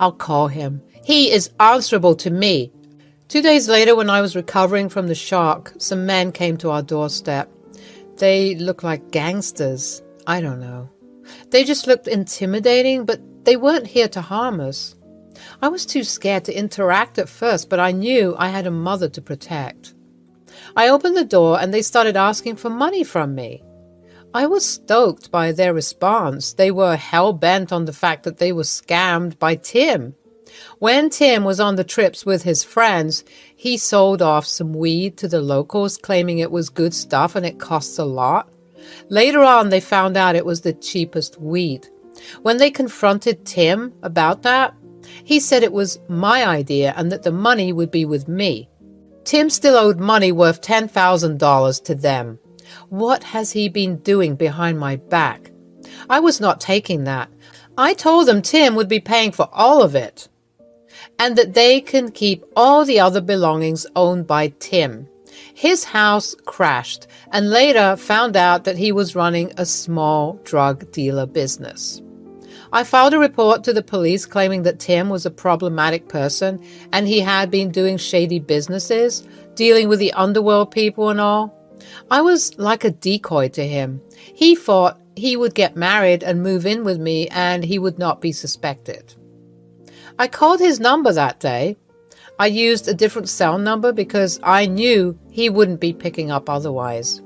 I'll call him. He is answerable to me. 2 days later, when I was recovering from the shock, some men came to our doorstep. They looked like gangsters. I don't know. They just looked intimidating, but they weren't here to harm us. I was too scared to interact at first, but I knew I had a mother to protect. I opened the door and they started asking for money from me. I was stoked by their response. They were hell-bent on the fact that they were scammed by Tim. When Tim was on the trips with his friends, he sold off some weed to the locals, claiming it was good stuff and it costs a lot. Later on, they found out it was the cheapest weed. When they confronted Tim about that, he said it was my idea and that the money would be with me. Tim still owed money worth $10,000 to them. What has he been doing behind my back? I was not taking that. I told them Tim would be paying for all of it, and that they can keep all the other belongings owned by Tim. His house crashed, and later found out that he was running a small drug dealer business. I filed a report to the police claiming that Tim was a problematic person and he had been doing shady businesses, dealing with the underworld people and all. I was like a decoy to him. He thought he would get married and move in with me and he would not be suspected. I called his number that day. I used a different cell number because I knew he wouldn't be picking up otherwise.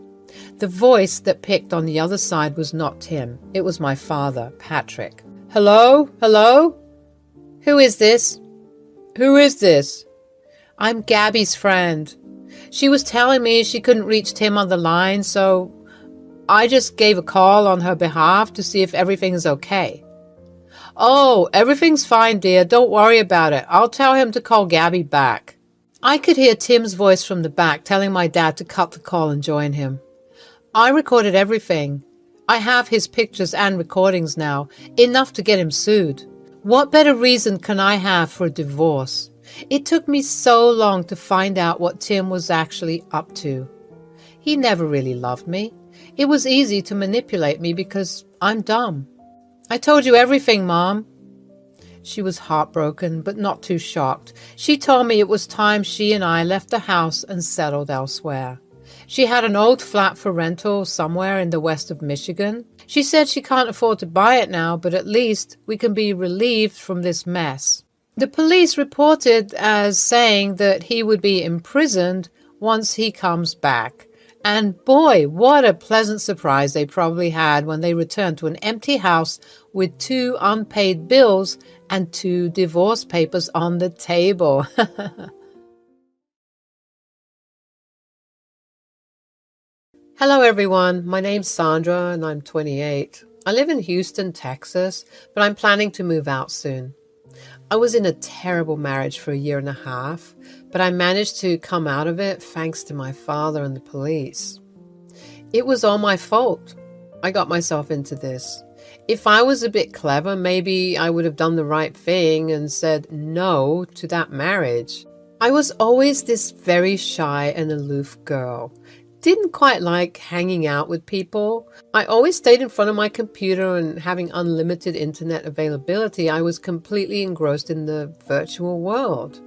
The voice that picked on the other side was not Tim. It was my father, Patrick. Hello? Hello? Who is this? Who is this? I'm Gabby's friend. She was telling me she couldn't reach Tim on the line, so I just gave a call on her behalf to see if everything's okay. Oh, everything's fine, dear. Don't worry about it. I'll tell him to call Gabby back. I could hear Tim's voice from the back telling my dad to cut the call and join him. I recorded everything. I have his pictures and recordings now, enough to get him sued. What better reason can I have for a divorce? It took me so long to find out what Tim was actually up to. He never really loved me. It was easy to manipulate me because I'm dumb. I told you everything, Mom. She was heartbroken, but not too shocked. She told me it was time she and I left the house and settled elsewhere. She had an old flat for rental somewhere in the west of Michigan. She said she can't afford to buy it now, but at least we can be relieved from this mess. The police reported as saying that he would be imprisoned once he comes back. And boy, what a pleasant surprise they probably had when they returned to an empty house with 2 unpaid bills and 2 divorce papers on the table. Hello everyone, my name's Sandra and I'm 28. I live in Houston, Texas, but I'm planning to move out soon. I was in a terrible marriage for 1.5 years, but I managed to come out of it thanks to my father and the police. It was all my fault. I got myself into this. If I was a bit clever, maybe I would have done the right thing and said no to that marriage. I was always this very shy and aloof girl. Didn't quite like hanging out with people. I always stayed in front of my computer, and having unlimited internet availability, I was completely engrossed in the virtual world.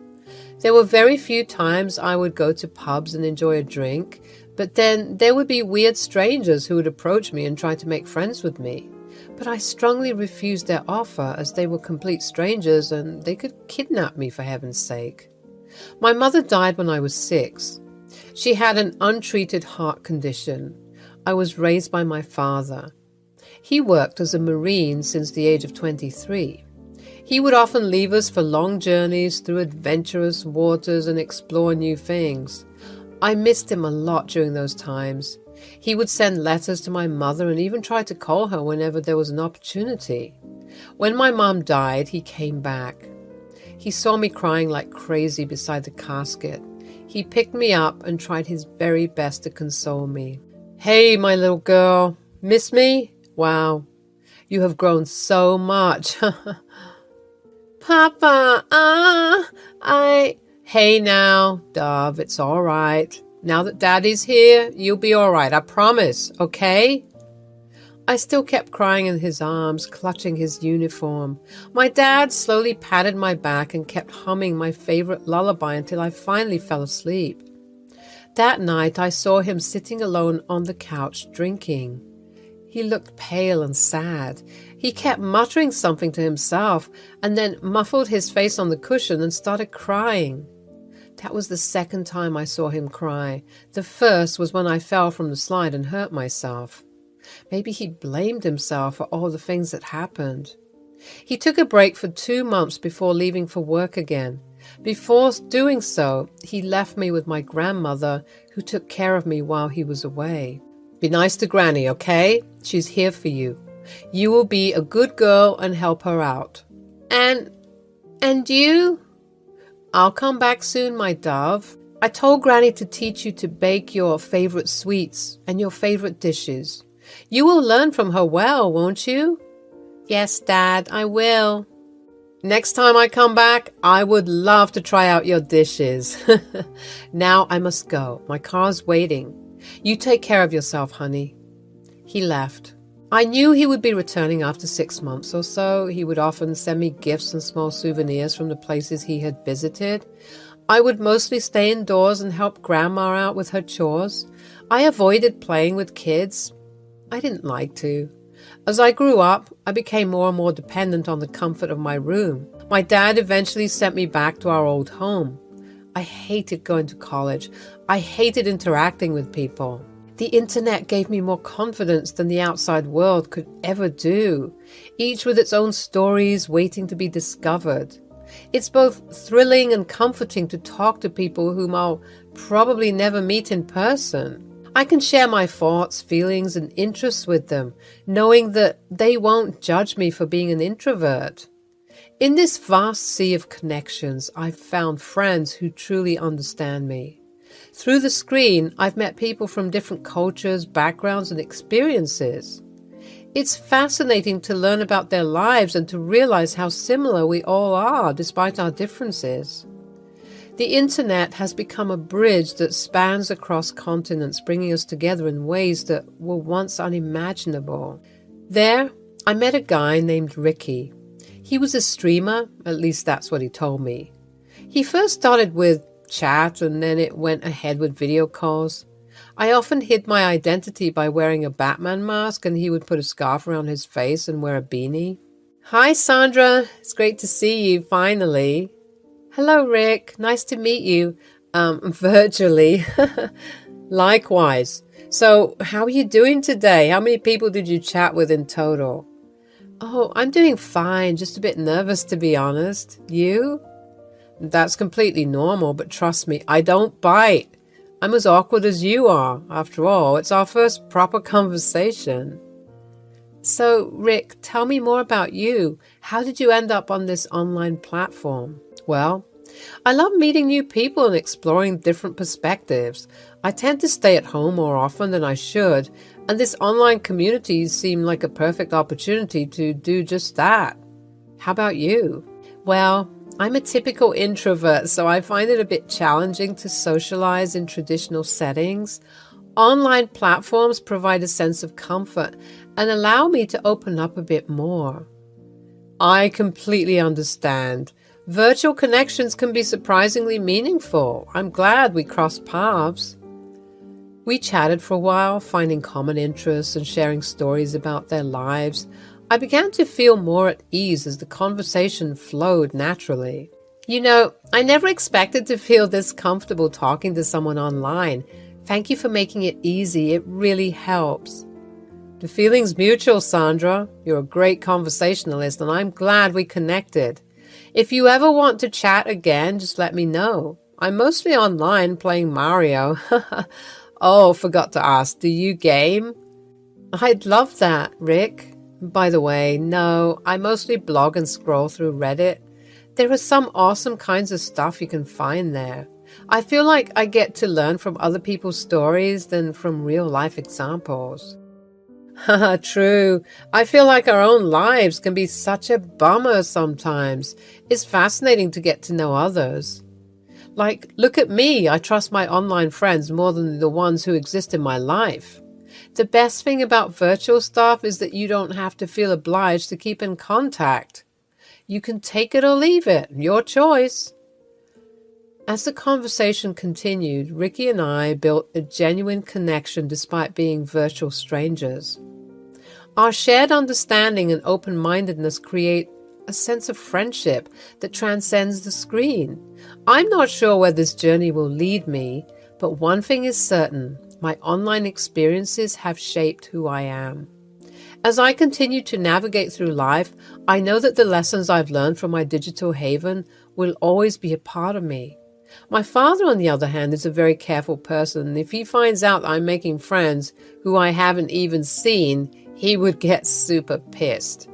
There were very few times I would go to pubs and enjoy a drink, but then there would be weird strangers who would approach me and try to make friends with me. But I strongly refused their offer as they were complete strangers and they could kidnap me for heaven's sake. My mother died when I was 6. She had an untreated heart condition. I was raised by my father. He worked as a Marine since the age of 23. He would often leave us for long journeys through adventurous waters and explore new things. I missed him a lot during those times. He would send letters to my mother and even try to call her whenever there was an opportunity. When my mom died, he came back. He saw me crying like crazy beside the casket. He picked me up and tried his very best to console me. Hey, my little girl, miss me? Wow, you have grown so much. Papa, Hey now, Dove, it's all right. Now that Daddy's here, you'll be all right, I promise, okay? I still kept crying in his arms, clutching his uniform. My dad slowly patted my back and kept humming my favorite lullaby until I finally fell asleep. That night, I saw him sitting alone on the couch drinking. He looked pale and sad. He kept muttering something to himself and then muffled his face on the cushion and started crying. That was the second time I saw him cry. The first was when I fell from the slide and hurt myself. Maybe he blamed himself for all the things that happened. He took a break for 2 months before leaving for work again. Before doing so, he left me with my grandmother, who took care of me while he was away. Be nice to Granny, okay? She's here for you. You will be a good girl and help her out. And you? I'll come back soon, my dove. I told Granny to teach you to bake your favorite sweets and your favorite dishes. You will learn from her well, won't you? Yes, Dad, I will. Next time I come back, I would love to try out your dishes. Now I must go. My car's waiting. You take care of yourself, honey. He left. I knew he would be returning after 6 months or so. He would often send me gifts and small souvenirs from the places he had visited. I would mostly stay indoors and help Grandma out with her chores. I avoided playing with kids. I didn't like to. As I grew up, I became more and more dependent on the comfort of my room. My dad eventually sent me back to our old home. I hated going to college. I hated interacting with people. The internet gave me more confidence than the outside world could ever do, each with its own stories waiting to be discovered. It's both thrilling and comforting to talk to people whom I'll probably never meet in person. I can share my thoughts, feelings, and interests with them, knowing that they won't judge me for being an introvert. In this vast sea of connections, I've found friends who truly understand me. Through the screen, I've met people from different cultures, backgrounds, and experiences. It's fascinating to learn about their lives and to realize how similar we all are, despite our differences. The internet has become a bridge that spans across continents, bringing us together in ways that were once unimaginable. There, I met a guy named Ricky. He was a streamer, at least that's what he told me. He first started with chat and then it went ahead with video calls. I often hid my identity by wearing a Batman mask and he would put a scarf around his face and wear a beanie. Hi, Sandra. It's great to see you, finally. Hello, Rick. Nice to meet you. Virtually. Likewise. So, how are you doing today? How many people did you chat with in total? Oh, I'm doing fine. Just a bit nervous, to be honest. You? That's completely normal, but trust me, I don't bite. I'm as awkward as you are. After all, it's our first proper conversation. So, Rick, tell me more about you. How did you end up on this online platform? Well, I love meeting new people and exploring different perspectives. I tend to stay at home more often than I should, and this online community seemed like a perfect opportunity to do just that. How about you? Well, I'm a typical introvert, so I find it a bit challenging to socialize in traditional settings. Online platforms provide a sense of comfort and allow me to open up a bit more. I completely understand. Virtual connections can be surprisingly meaningful. I'm glad we crossed paths. We chatted for a while, finding common interests and sharing stories about their lives. I began to feel more at ease as the conversation flowed naturally. You know, I never expected to feel this comfortable talking to someone online. Thank you for making it easy. It really helps. The feeling's mutual, Sandra. You're a great conversationalist, and I'm glad we connected. If you ever want to chat again, just let me know. I'm mostly online playing Mario. Oh, forgot to ask, do you game? I'd love that, Rick. By the way, no, I mostly blog and scroll through Reddit. There are some awesome kinds of stuff you can find there. I feel like I get to learn from other people's stories than from real-life examples. Haha, true. I feel like our own lives can be such a bummer sometimes. It's fascinating to get to know others. Like, look at me. I trust my online friends more than the ones who exist in my life. The best thing about virtual stuff is that you don't have to feel obliged to keep in contact. You can take it or leave it, your choice. As the conversation continued, Ricky and I built a genuine connection despite being virtual strangers. Our shared understanding and open-mindedness create a sense of friendship that transcends the screen. I'm not sure where this journey will lead me, but one thing is certain, my online experiences have shaped who I am. As I continue to navigate through life, I know that the lessons I've learned from my digital haven will always be a part of me. My father, on the other hand, is a very careful person, and if he finds out I'm making friends who I haven't even seen, he would get super pissed.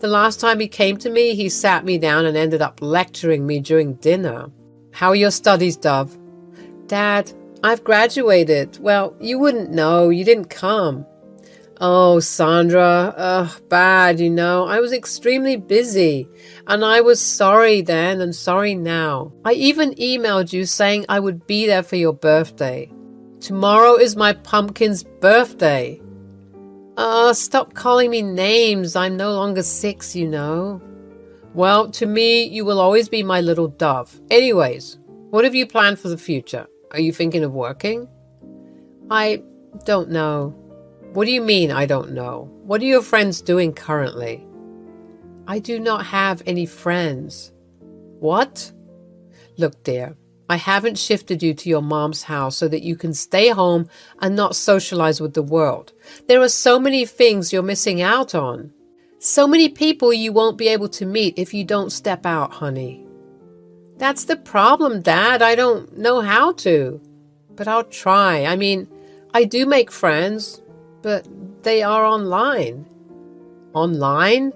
The last time he came to me, he sat me down and ended up lecturing me during dinner. How are your studies, Dove? Dad, I've graduated. Well, you wouldn't know. You didn't come. Oh, Sandra, bad, I was extremely busy, and I was sorry then and sorry now. I even emailed you saying I would be there for your birthday. Tomorrow is my pumpkin's birthday. Stop calling me names. I'm no longer 6, Well, to me, you will always be my little dove. Anyways, what have you planned for the future? Are you thinking of working? I don't know. What do you mean, I don't know? What are your friends doing currently? I do not have any friends. What? Look, dear, I haven't shifted you to your mom's house so that you can stay home and not socialize with the world. There are so many things you're missing out on. So many people you won't be able to meet if you don't step out, honey. That's the problem, Dad. I don't know how to. But I'll try. I do make friends, but they are online. Online?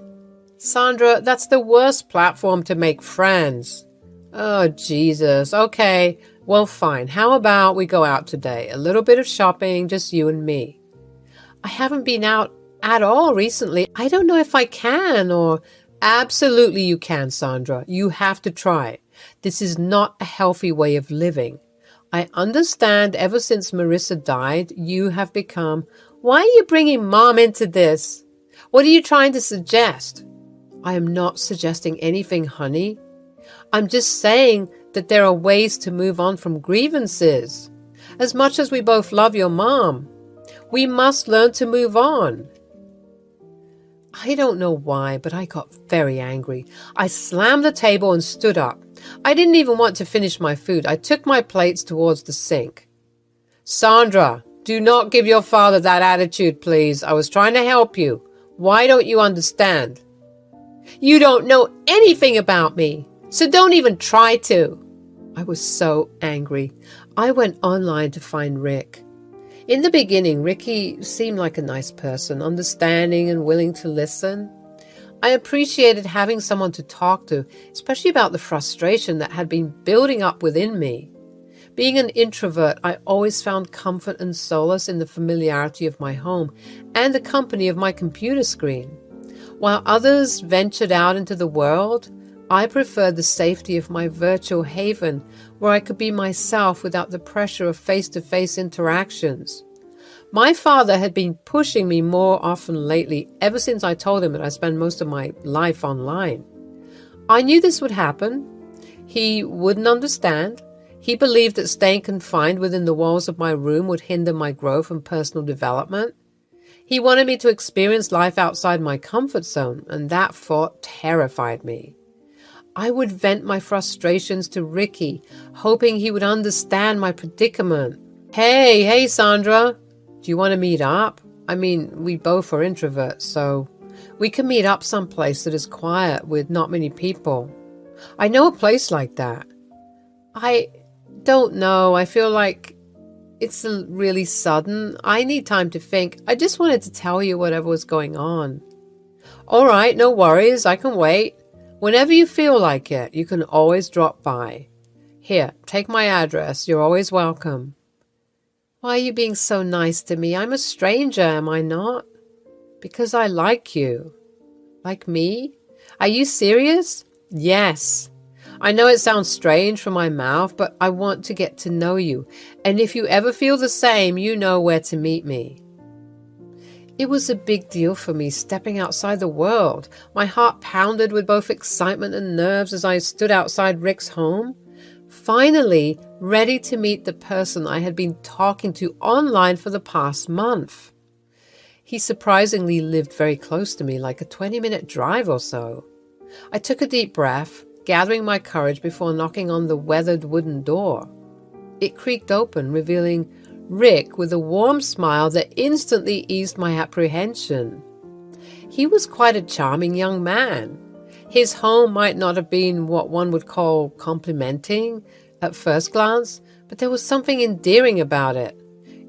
Sandra, that's the worst platform to make friends. Oh, Jesus. Okay, well, fine. How about we go out today? A little bit of shopping, just you and me. I haven't been out at all recently. I don't know if I can or... Absolutely you can, Sandra. You have to try. This is not a healthy way of living. I understand ever since Marissa died, you have become... Why are you bringing Mom into this? What are you trying to suggest? I am not suggesting anything, honey. I'm just saying that there are ways to move on from grievances. As much as we both love your mom, we must learn to move on. I don't know why, but I got very angry. I slammed the table and stood up. I didn't even want to finish my food. I took my plates towards the sink. Sandra, do not give your father that attitude, please. I was trying to help you. Why don't you understand? You don't know anything about me, so don't even try to. I was so angry. I went online to find Rick. In the beginning, Ricky seemed like a nice person, understanding and willing to listen. I appreciated having someone to talk to, especially about the frustration that had been building up within me. Being an introvert, I always found comfort and solace in the familiarity of my home and the company of my computer screen. While others ventured out into the world, I preferred the safety of my virtual haven where I could be myself without the pressure of face-to-face interactions. My father had been pushing me more often lately ever since I told him that I spend most of my life online. I knew this would happen. He wouldn't understand. He believed that staying confined within the walls of my room would hinder my growth and personal development. He wanted me to experience life outside my comfort zone, and that thought terrified me. I would vent my frustrations to Ricky, hoping he would understand my predicament. Hey, Sandra, do you want to meet up? We both are introverts, so we can meet up someplace that is quiet with not many people. I know a place like that. I don't know. I feel like it's really sudden. I need time to think. I just wanted to tell you whatever was going on. All right, no worries. I can wait. Whenever you feel like it, you can always drop by. Here, take my address. You're always welcome. Why are you being so nice to me? I'm a stranger, am I not? Because I like you. Like me? Are you serious? Yes. I know it sounds strange from my mouth, but I want to get to know you. And if you ever feel the same, you know where to meet me. It was a big deal for me stepping outside the world. My heart pounded with both excitement and nerves as I stood outside Rick's home, finally ready to meet the person I had been talking to online for the past month. He surprisingly lived very close to me, like a 20-minute drive or so. I took a deep breath, gathering my courage before knocking on the weathered wooden door. It creaked open, revealing Rick with a warm smile that instantly eased my apprehension. He was quite a charming young man. His home might not have been what one would call complimenting at first glance, but there was something endearing about it.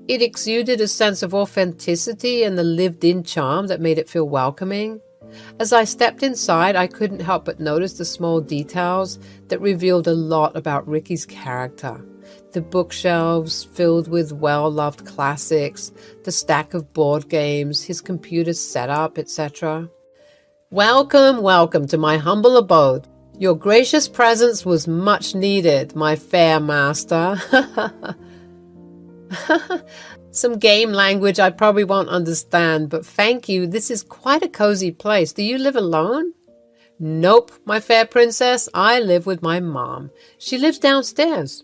It exuded a sense of authenticity and the lived-in charm that made it feel welcoming. As I stepped inside, I couldn't help but notice the small details that revealed a lot about Ricky's character. The bookshelves filled with well-loved classics, the stack of board games, his computer setup, etc. Welcome, welcome to my humble abode. Your gracious presence was much needed, my fair master. Some game language I probably won't understand, but thank you. This is quite a cozy place. Do you live alone? Nope, my fair princess. I live with my mom. She lives downstairs.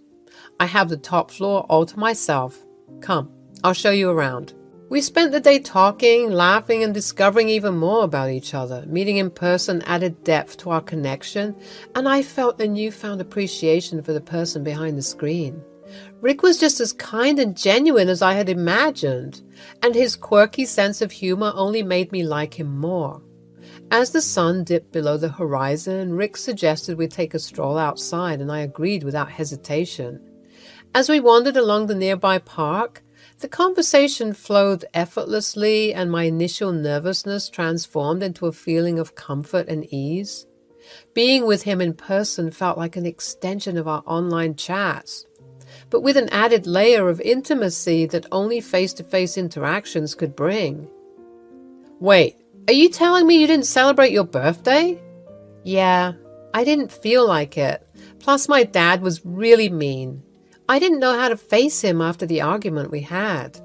I have the top floor all to myself. Come, I'll show you around. We spent the day talking, laughing, and discovering even more about each other. Meeting in person added depth to our connection, and I felt a newfound appreciation for the person behind the screen. Rick was just as kind and genuine as I had imagined, and his quirky sense of humor only made me like him more. As the sun dipped below the horizon, Rick suggested we take a stroll outside, and I agreed without hesitation. As we wandered along the nearby park, the conversation flowed effortlessly, and my initial nervousness transformed into a feeling of comfort and ease. Being with him in person felt like an extension of our online chats, but with an added layer of intimacy that only face-to-face interactions could bring. Wait, are you telling me you didn't celebrate your birthday? Yeah, I didn't feel like it. Plus, my dad was really mean. I didn't know how to face him after the argument we had.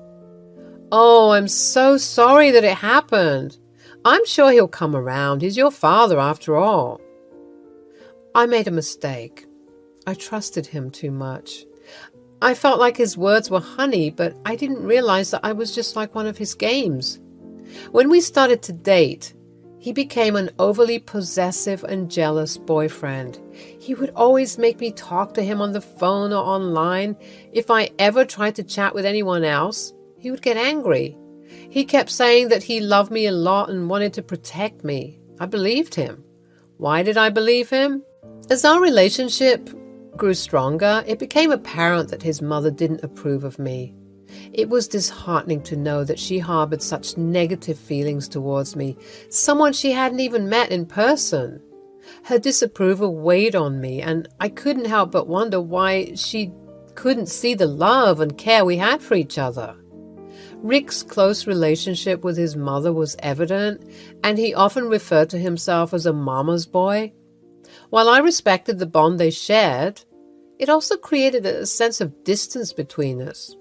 Oh, I'm so sorry that it happened. I'm sure he'll come around. He's your father after all. I made a mistake. I trusted him too much. I felt like his words were honey, but I didn't realize that I was just like one of his games. When we started to date, he became an overly possessive and jealous boyfriend. He would always make me talk to him on the phone or online. If I ever tried to chat with anyone else, he would get angry. He kept saying that he loved me a lot and wanted to protect me. I believed him. Why did I believe him? As our relationship grew stronger, it became apparent that his mother didn't approve of me. It was disheartening to know that she harbored such negative feelings towards me, someone she hadn't even met in person. Her disapproval weighed on me, and I couldn't help but wonder why she couldn't see the love and care we had for each other. Rick's close relationship with his mother was evident, and he often referred to himself as a mama's boy. While I respected the bond they shared, it also created a sense of distance between us.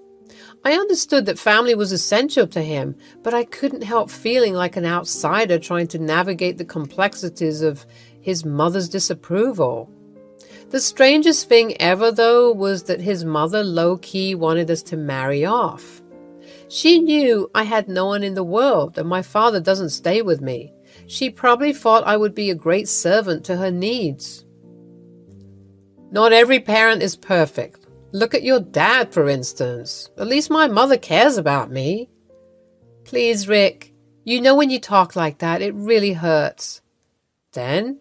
I understood that family was essential to him, but I couldn't help feeling like an outsider trying to navigate the complexities of his mother's disapproval. The strangest thing ever, though, was that his mother low-key wanted us to marry off. She knew I had no one in the world, and my father doesn't stay with me. She probably thought I would be a great servant to her needs. Not every parent is perfect. Look at your dad, for instance. At least my mother cares about me. Please, Rick, you know when you talk like that, it really hurts. Then,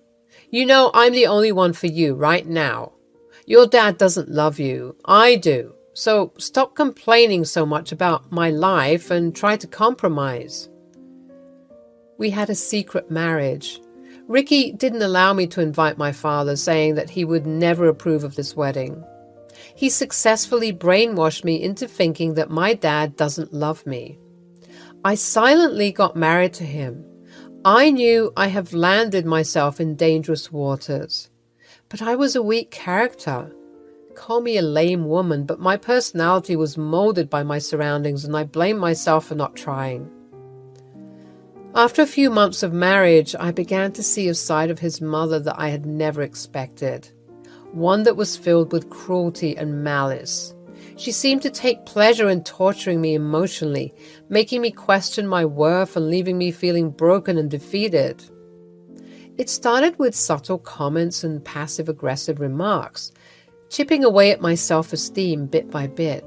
you know I'm the only one for you right now. Your dad doesn't love you. I do. So stop complaining so much about my life and try to compromise. We had a secret marriage. Ricky didn't allow me to invite my father, saying that he would never approve of this wedding. He successfully brainwashed me into thinking that my dad doesn't love me. I silently got married to him. I knew I have landed myself in dangerous waters. But I was a weak character. Call me a lame woman, but my personality was molded by my surroundings, and I blame myself for not trying. After a few months of marriage, I began to see a side of his mother that I had never expected, one that was filled with cruelty and malice. She seemed to take pleasure in torturing me emotionally, making me question my worth and leaving me feeling broken and defeated. It started with subtle comments and passive-aggressive remarks, chipping away at my self-esteem bit by bit.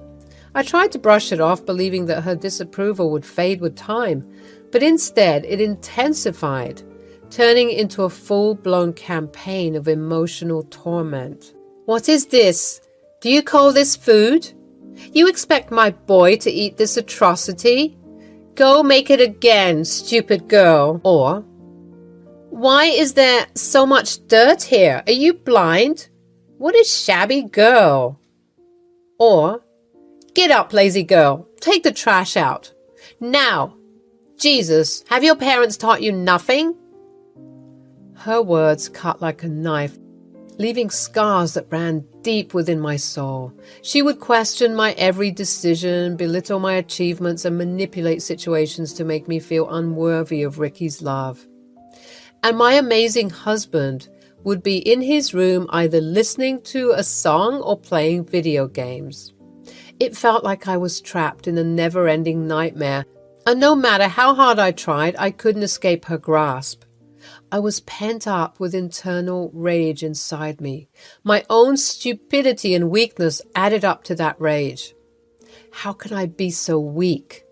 I tried to brush it off, believing that her disapproval would fade with time, but instead it intensified, turning into a full-blown campaign of emotional torment. "What is this? Do you call this food? You expect my boy to eat this atrocity? Go make it again, stupid girl." Or, "Why is there so much dirt here? Are you blind? What a shabby girl." Or, "Get up, lazy girl. Take the trash out. Now. Jesus, have your parents taught you nothing?" Her words cut like a knife, leaving scars that ran deep within my soul. She would question my every decision, belittle my achievements, and manipulate situations to make me feel unworthy of Ricky's love. And my amazing husband would be in his room either listening to a song or playing video games. It felt like I was trapped in a never-ending nightmare, and no matter how hard I tried, I couldn't escape her grasp. I was pent up with internal rage inside me. My own stupidity and weakness added up to that rage. How can I be so weak?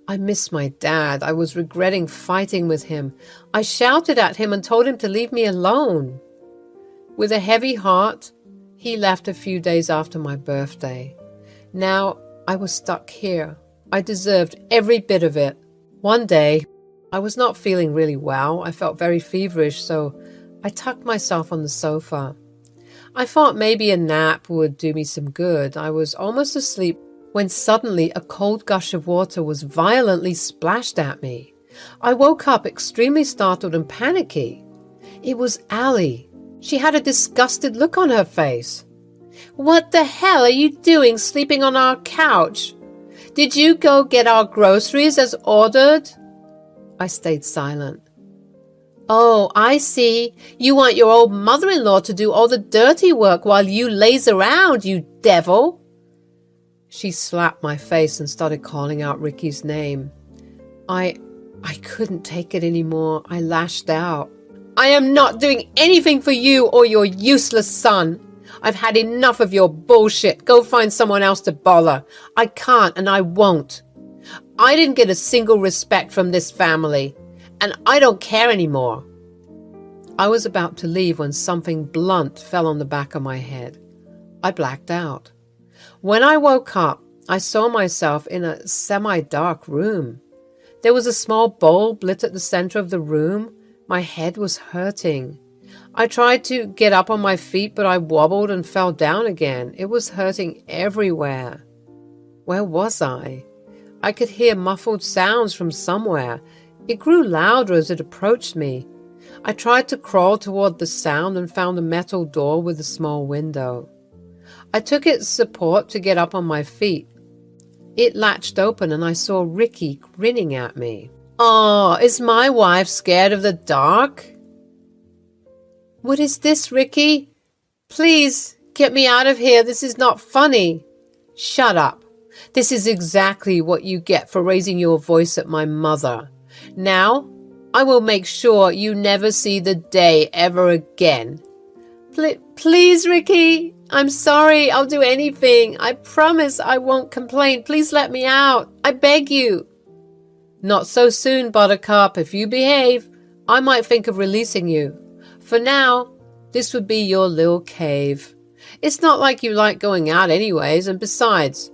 I missed my dad. I was regretting fighting with him. I shouted at him and told him to leave me alone. With a heavy heart, he left a few days after my birthday. Now I was stuck here. I deserved every bit of it. One day, I was not feeling really well. I felt very feverish, so I tucked myself on the sofa. I thought maybe a nap would do me some good. I was almost asleep when suddenly a cold gush of water was violently splashed at me. I woke up extremely startled and panicky. It was Allie. She had a disgusted look on her face. "What the hell are you doing sleeping on our couch? Did you go get our groceries as ordered?" I stayed silent. "Oh, I see. You want your old mother-in-law to do all the dirty work while you laze around, you devil." She slapped my face and started calling out Ricky's name. I couldn't take it anymore. I lashed out. "I am not doing anything for you or your useless son. I've had enough of your bullshit. Go find someone else to bother. I can't and I won't. I didn't get a single respect from this family, and I don't care anymore." I was about to leave when something blunt fell on the back of my head. I blacked out. When I woke up, I saw myself in a semi-dark room. There was a small bulb lit at the center of the room. My head was hurting. I tried to get up on my feet, but I wobbled and fell down again. It was hurting everywhere. Where was I? I could hear muffled sounds from somewhere. It grew louder as it approached me. I tried to crawl toward the sound and found a metal door with a small window. I took its support to get up on my feet. It latched open and I saw Ricky grinning at me. "Oh, is my wife scared of the dark?" "What is this, Ricky? Please, get me out of here. This is not funny." "Shut up. This is exactly what you get for raising your voice at my mother. Now, I will make sure you never see the day ever again." Please, Ricky. I'm sorry. I'll do anything. I promise I won't complain. Please let me out. I beg you." "Not so soon, Buttercup. If you behave, I might think of releasing you. For now, this would be your little cave. It's not like you like going out anyways, and besides,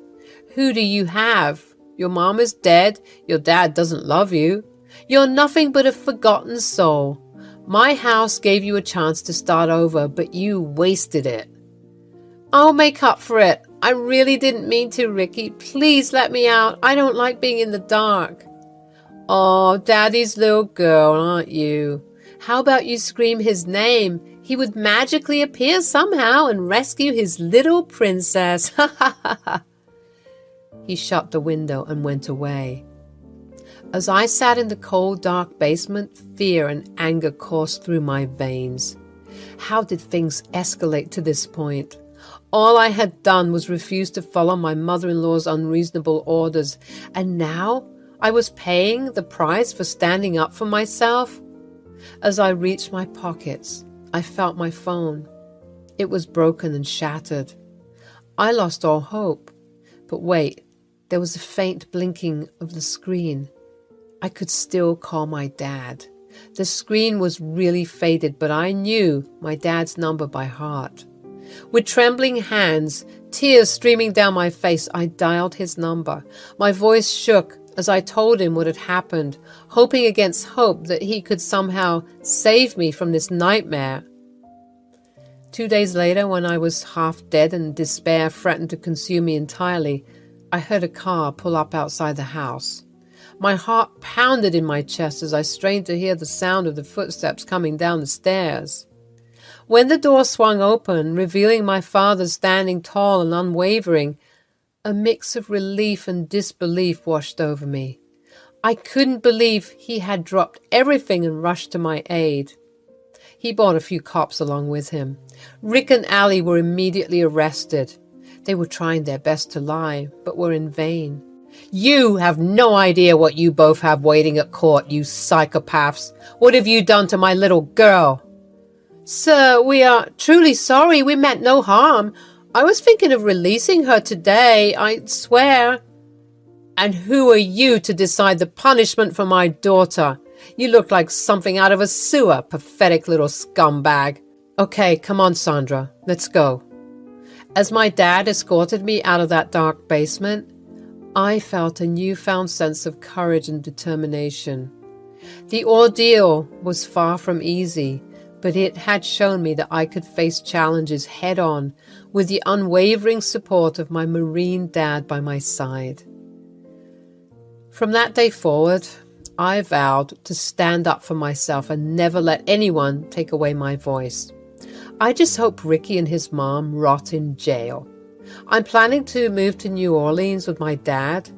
who do you have? Your mom is dead. Your dad doesn't love you. You're nothing but a forgotten soul. My house gave you a chance to start over, but you wasted it." "I'll make up for it. I really didn't mean to, Ricky. Please let me out. I don't like being in the dark." "Oh, Daddy's little girl, aren't you? How about you scream his name? He would magically appear somehow and rescue his little princess. Ha ha ha ha." He shut the window and went away. As I sat in the cold, dark basement, fear and anger coursed through my veins. How did things escalate to this point? All I had done was refuse to follow my mother-in-law's unreasonable orders, and now I was paying the price for standing up for myself. As I reached my pockets, I felt my phone. It was broken and shattered. I lost all hope. But wait, there was a faint blinking of the screen. I could still call my dad. The screen was really faded, but I knew my dad's number by heart. With trembling hands, tears streaming down my face, I dialed his number. My voice shook as I told him what had happened, hoping against hope that he could somehow save me from this nightmare. 2 days later, when I was half dead and despair threatened to consume me entirely, I heard a car pull up outside the house. My heart pounded in my chest as I strained to hear the sound of the footsteps coming down the stairs. When the door swung open, revealing my father standing tall and unwavering, a mix of relief and disbelief washed over me. I couldn't believe he had dropped everything and rushed to my aid. He brought a few cops along with him. Rick and Allie were immediately arrested. They were trying their best to lie, but were in vain. "You have no idea what you both have waiting at court, you psychopaths. What have you done to my little girl?" "Sir, we are truly sorry. We meant no harm. I was thinking of releasing her today, I swear." "And who are you to decide the punishment for my daughter? You look like something out of a sewer, pathetic little scumbag." "Okay, come on, Sandra. Let's go." As my dad escorted me out of that dark basement, I felt a newfound sense of courage and determination. The ordeal was far from easy, but it had shown me that I could face challenges head-on with the unwavering support of my Marine dad by my side. From that day forward, I vowed to stand up for myself and never let anyone take away my voice. I just hope Ricky and his mom rot in jail. I'm planning to move to New Orleans with my dad.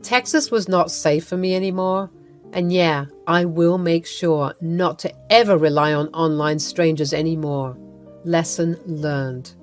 Texas was not safe for me anymore. And yeah, I will make sure not to ever rely on online strangers anymore. Lesson learned.